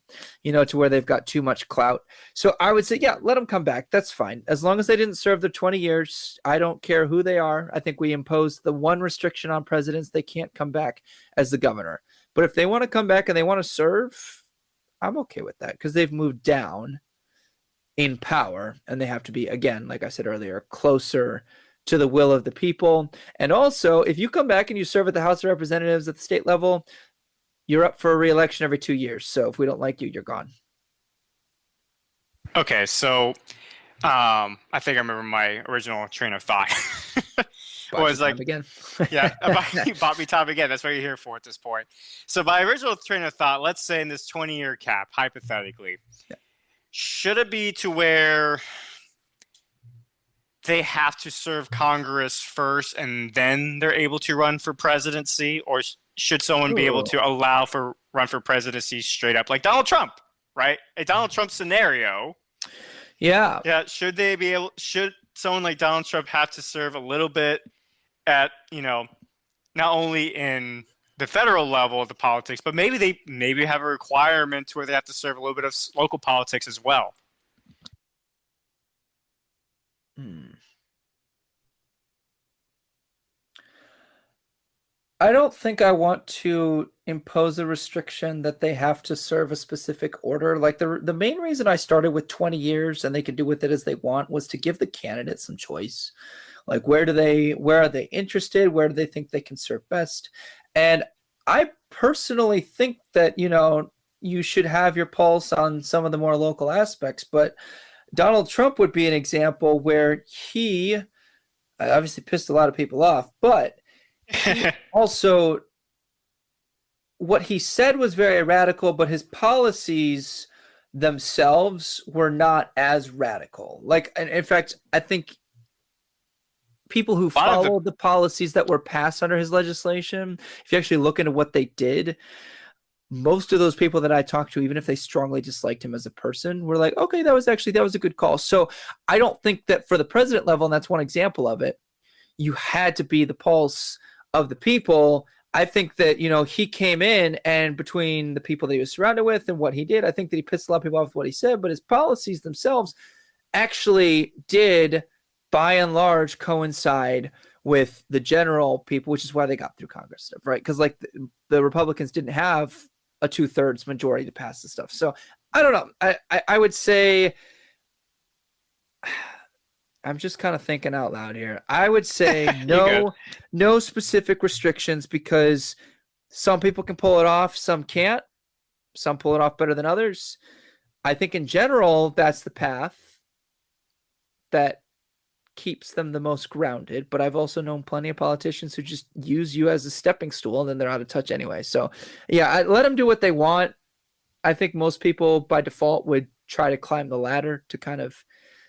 to where they've got too much clout. So I would say, yeah, let them come back. That's fine. As long as they didn't serve their 20 years, I don't care who they are. I think we imposed the one restriction on presidents. They can't come back as the governor. But if they want to come back and they want to serve, I'm okay with that because they've moved down in power and they have to be, again, like I said earlier, closer to the will of the people. And also, if you come back and you serve at the House of Representatives at the state level, you're up for a re-election every 2 years. So if we don't like you, you're gone. Okay, so I think I remember my original train of thought. Was like, again. Yeah, you bought me time again. That's what you're here for at this point. So my original train of thought, let's say in this 20-year cap, hypothetically, should it be to where they have to serve Congress first and then they're able to run for presidency, or should someone be able to allow for run for presidency straight up, like Donald Trump, right? A Donald Trump scenario. Yeah. Yeah. Should someone like Donald Trump have to serve a little bit at, not only in the federal level of the politics, but maybe they have a requirement to where they have to serve a little bit of local politics as well. I don't think I want to impose a restriction that they have to serve a specific order. Like the main reason I started with 20 years and they can do with it as they want was to give the candidate some choice. Like where are they interested? Where do they think they can serve best? And I personally think that, you should have your pulse on some of the more local aspects, but Donald Trump would be an example where he obviously pissed a lot of people off, but he also, what he said was very radical, but his policies themselves were not as radical. Like, in fact, I think people who followed the policies that were passed under his legislation, if you actually look into what they did, most of those people that I talked to, even if they strongly disliked him as a person, were like, okay, that was a good call. So I don't think that for the president level, and that's one example of it, you had to be the pulse of the people. I think that, he came in, and between the people that he was surrounded with and what he did, I think that he pissed a lot of people off with what he said, but his policies themselves actually did, by and large, coincide with the general people, which is why they got through Congress stuff, right? Because like the Republicans didn't have a 2/3 majority to pass the stuff. So I don't know. I would say, I'm just kind of thinking out loud here. I would say no specific restrictions, because some people can pull it off, some can't. Some pull it off better than others. I think in general, that's the path that keeps them the most grounded. But I've also known plenty of politicians who just use you as a stepping stool and then they're out of touch anyway. So yeah, I let them do what they want. I think most people by default would try to climb the ladder to kind of,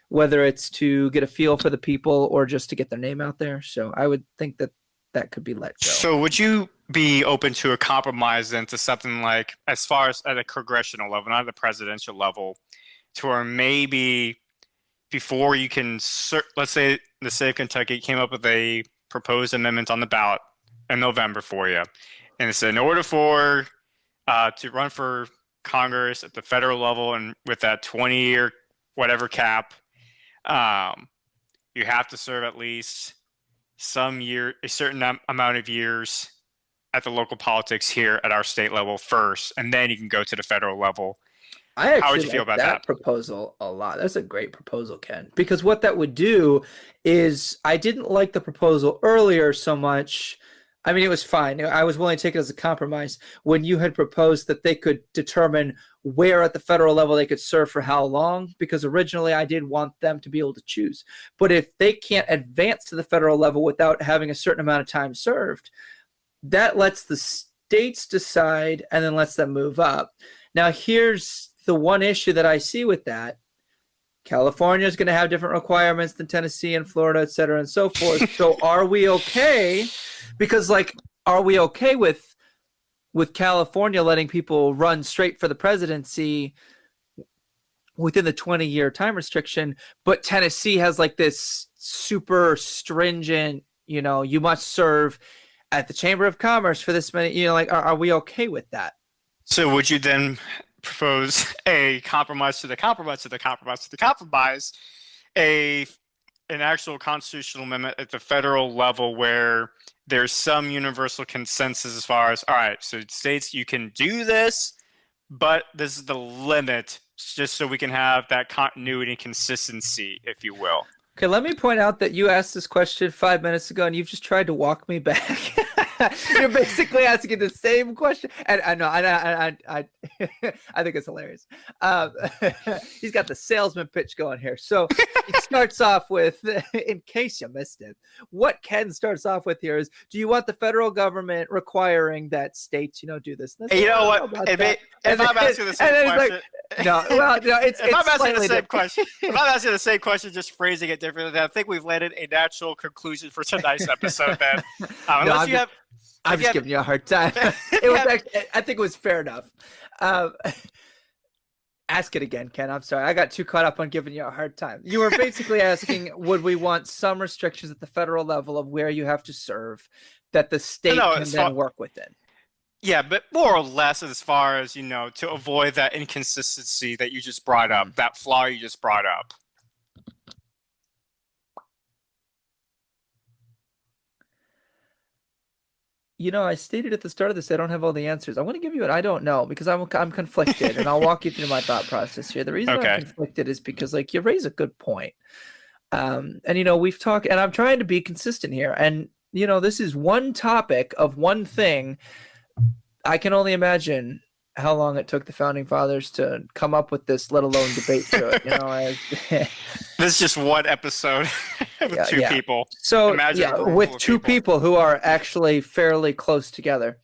whether it's to get a feel for the people or just to get their name out there. So I would think that that could be let go. So would you be open to a compromise then to something like, as far as at a congressional level, not at the presidential level, to where maybe before you can, let's say the state of Kentucky came up with a proposed amendment on the ballot in November for you, and it said in order for to run for Congress at the federal level and with that 20-year whatever cap, you have to serve at least a certain amount of years at the local politics here at our state level first, and then you can go to the federal level. I How would actually you feel like about that that? proposal a lot. That's a great proposal, Ken. Because what that would do is I didn't like the proposal earlier so much. I mean, it was fine. I was willing to take it as a compromise when you had proposed that they could determine where at the federal level they could serve for how long, because originally I did want them to be able to choose. But if they can't advance to the federal level without having a certain amount of time served, that lets the states decide and then lets them move up. Now, here's the one issue that I see with that. California is going to have different requirements than Tennessee and Florida, et cetera, and so forth. So are we okay? Because, like, are we okay with California letting people run straight for the presidency within the 20-year time restriction, but Tennessee has like this super stringent, you must serve at the Chamber of Commerce for this many, like, are we okay with that? So would you then propose a compromise to the compromise to the compromise to the compromise, an actual constitutional amendment at the federal level where there's some universal consensus as far as, all right, so states, you can do this, but this is the limit, just so we can have that continuity and consistency, if you will. Okay, let me point out that you asked this question 5 minutes ago, and you've just tried to walk me back. You're basically asking the same question, and I know, I think it's hilarious. He's got the salesman pitch going here. So it starts off with, in case you missed it, what Ken starts off with here is: do you want the federal government requiring that states, do this? And you know what? If I'm asking the same question, if I'm asking the same question, if I'm asking the same question, just phrasing it differently, I think we've landed a natural conclusion for tonight's episode. Then, unless you have. I'm just giving you a hard time. It was actually, I think it was fair enough. Ask it again, Ken. I'm sorry. I got too caught up on giving you a hard time. You were basically asking, would we want some restrictions at the federal level of where you have to serve that the state can then work within? Yeah, but more or less as far as, to avoid that inconsistency that you just brought up, that flaw you just brought up. I stated at the start of this, I don't have all the answers. I want to give you an I don't know, because I'm conflicted, and I'll walk you through my thought process here. The reason I'm conflicted is because, like, you raise a good point. And, we've talked, and I'm trying to be consistent here. And, this is one topic of one thing. I can only imagine how long it took the founding fathers to come up with this, let alone debate to it. This is just one episode with two people. So with two people who are actually fairly close together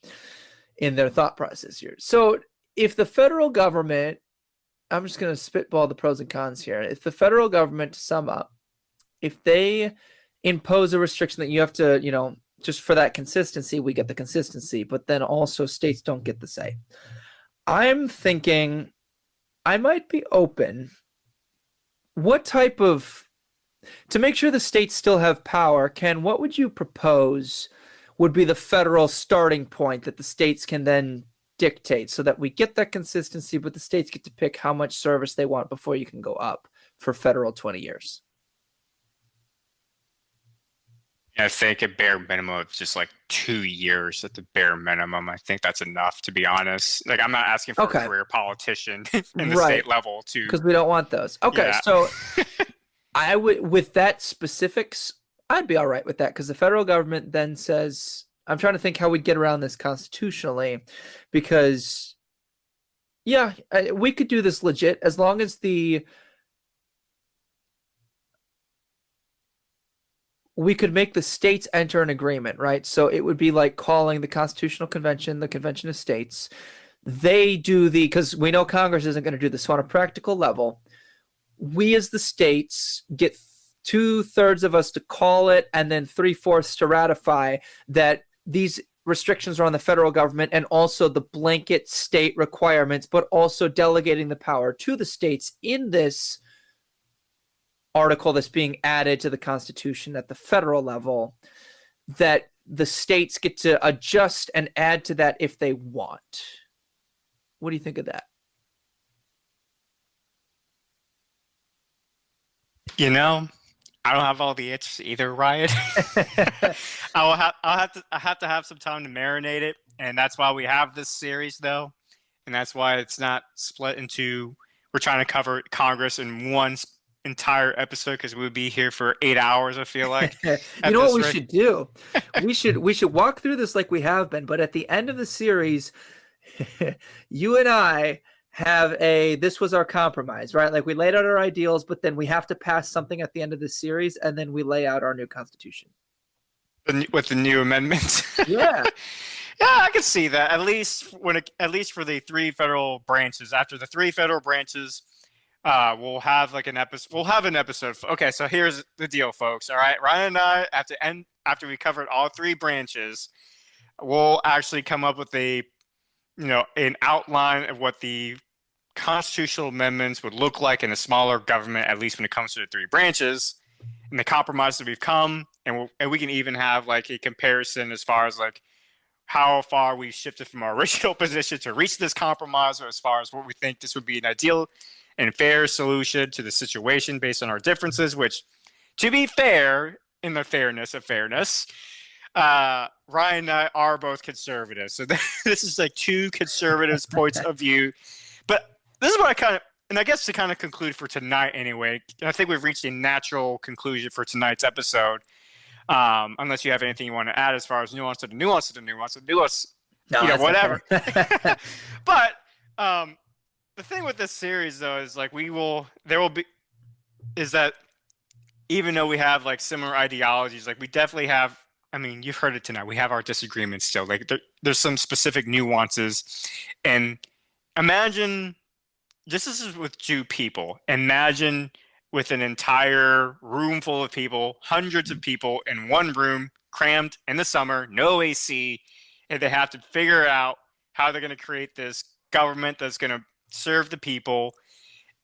in their thought process here. So if the federal government, I'm just going to spitball the pros and cons here. If the federal government, to sum up, if they impose a restriction that you have to, just for that consistency, we get the consistency, but then also states don't get the say. I'm thinking I might be open. What type of, to make sure the states still have power, Ken, what would you propose would be the federal starting point that the states can then dictate so that we get that consistency, but the states get to pick how much service they want before you can go up for federal 20 years? I think a bare minimum of just like 2 years at the bare minimum. I think that's enough, to be honest. Like, I'm not asking for a career politician in the state level to, because we don't want those. Okay, so I would, with that specifics, I'd be all right with that, because the federal government then says, I'm trying to think how we'd get around this constitutionally, because we could do this legit as long as we could make the states enter an agreement, right? So it would be like calling the Constitutional Convention, the Convention of States. They do because we know Congress isn't going to do this. So on a practical level, we as the states get 2/3 of us to call it, and then 3/4 to ratify that these restrictions are on the federal government, and also the blanket state requirements, but also delegating the power to the states in this article that's being added to the Constitution at the federal level, that the states get to adjust and add to that if they want. What do you think of that? I don't have all the answers either, Ryan. I'll have to have some time to marinate it, and that's why we have this series, though, and that's why it's not split into we're trying to cover Congress in one entire episode because we would be here for 8 hours, I feel like. You know what we should do? We should walk through this like we have been, but at the end of the series, you and I have this was our compromise, right? Like we laid out our ideals, but then we have to pass something at the end of the series, and then we lay out our new constitution. With the new amendments. Yeah. Yeah, I can see that. At least for the 3 federal branches. After the 3 federal branches, we'll have like an episode. We'll have an episode. Okay, so here's the deal, folks. All right, Ryan and I, after we covered all 3 branches, we'll actually come up with an outline of what the constitutional amendments would look like in a smaller government, at least when it comes to the 3 branches, and the compromise that we've come, and we can even have like a comparison as far as like how far we've shifted from our original position to reach this compromise, or as far as what we think this would be an ideal and fair solution to the situation based on our differences, which, to be fair, in the fairness of fairness, Ryan and I are both conservatives. So this is like 2 conservatives' points of view. But this is what I guess to kind of conclude for tonight anyway, I think we've reached a natural conclusion for tonight's episode. Unless you have anything you want to add as far as nuance, no, whatever. But the thing with this series, though, is like is that even though we have like similar ideologies, like we definitely have. I mean, you've heard it tonight. We have our disagreements still. Like there's some specific nuances, and imagine this is with 2 people. Imagine with an entire room full of people, hundreds of people in one room, crammed in the summer, no AC, and they have to figure out how they're going to create this government that's going to serve the people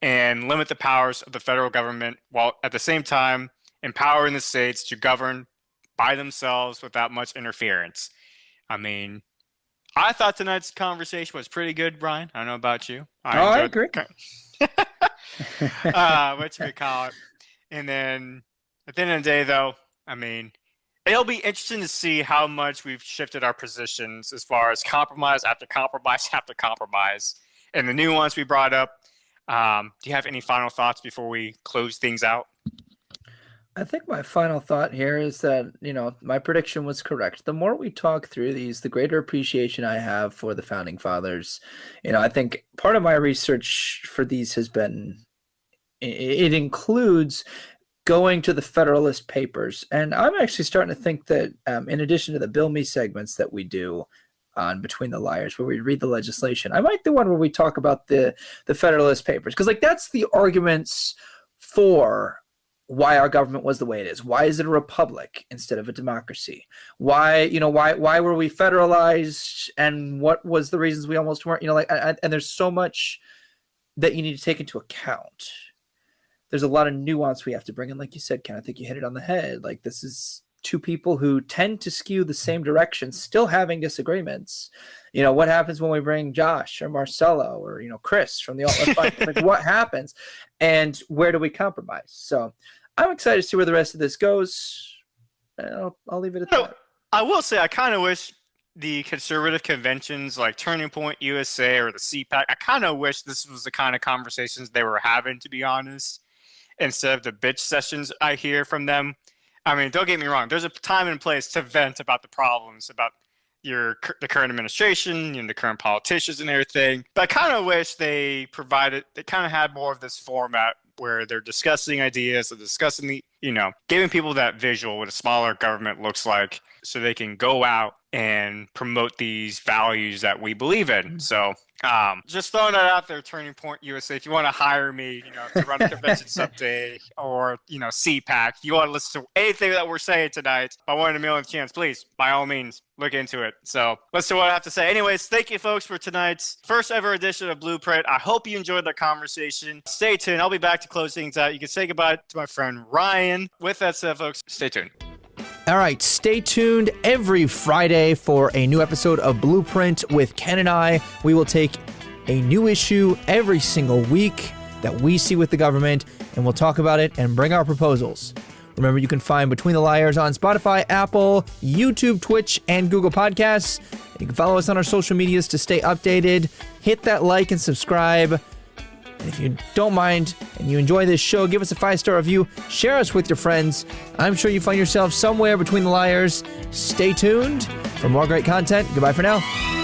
and limit the powers of the federal government, while at the same time empowering the states to govern by themselves without much interference. I mean, I thought tonight's conversation was pretty good, Brian. I don't know about you. I agree. What you call it. And then at the end of the day, though, I mean, it'll be interesting to see how much we've shifted our positions as far as compromise after compromise after compromise, and the nuance we brought up. Do you have any final thoughts before we close things out? I think my final thought here is that, my prediction was correct. The more we talk through these, the greater appreciation I have for the Founding Fathers. I think part of my research for these has been, it includes going to the Federalist Papers. And I'm actually starting to think that in addition to the Bill Me segments that we do on Between the Liars, where we read the legislation, I might do one where we talk about the Federalist Papers. Because that's the arguments for why our government was the way it is. Why is it a republic instead of a democracy? Why were we federalized, and what was the reasons we almost weren't? And there's so much that you need to take into account. There's a lot of nuance we have to bring in, like you said, Ken. I think you hit it on the head. Like, this is 2 people who tend to skew the same direction, still having disagreements. What happens when we bring Josh or Marcelo or Chris from the alt-left? Like, what happens, and where do we compromise? So I'm excited to see where the rest of this goes. I'll leave it at that. I will say I kind of wish the conservative conventions like Turning Point USA or the CPAC, I kind of wish this was the kind of conversations they were having, to be honest, instead of the bitch sessions I hear from them. I mean, don't get me wrong. There's a time and place to vent about the problems, about the current administration and the current politicians and everything. But I kind of wish they kind of had more of this format where they're discussing ideas, or discussing giving people that visual what a smaller government looks like, so they can go out and promote these values that we believe in. So just throwing that out there, Turning Point USA, if you want to hire me, to run a convention someday, or, CPAC, if you want to listen to anything that we're saying tonight, by 1 in a million chance, please, by all means, look into it. So let's see what I have to say. Anyways, thank you, folks, for tonight's first ever edition of Blueprint. I hope you enjoyed the conversation. Stay tuned. I'll be back to close things out. You can say goodbye to my friend Ryan. With that said, folks, stay tuned. All right, stay tuned every Friday for a new episode of Blueprint with Ken and I. We will take a new issue every single week that we see with the government, and we'll talk about it and bring our proposals. Remember, you can find Between the Liars on Spotify, Apple, YouTube, Twitch, and Google Podcasts. You can follow us on our social medias to stay updated. Hit that like and subscribe. And if you don't mind and you enjoy this show, give us a 5-star review. Share us with your friends. I'm sure you find yourself somewhere between the liars. Stay tuned for more great content. Goodbye for now.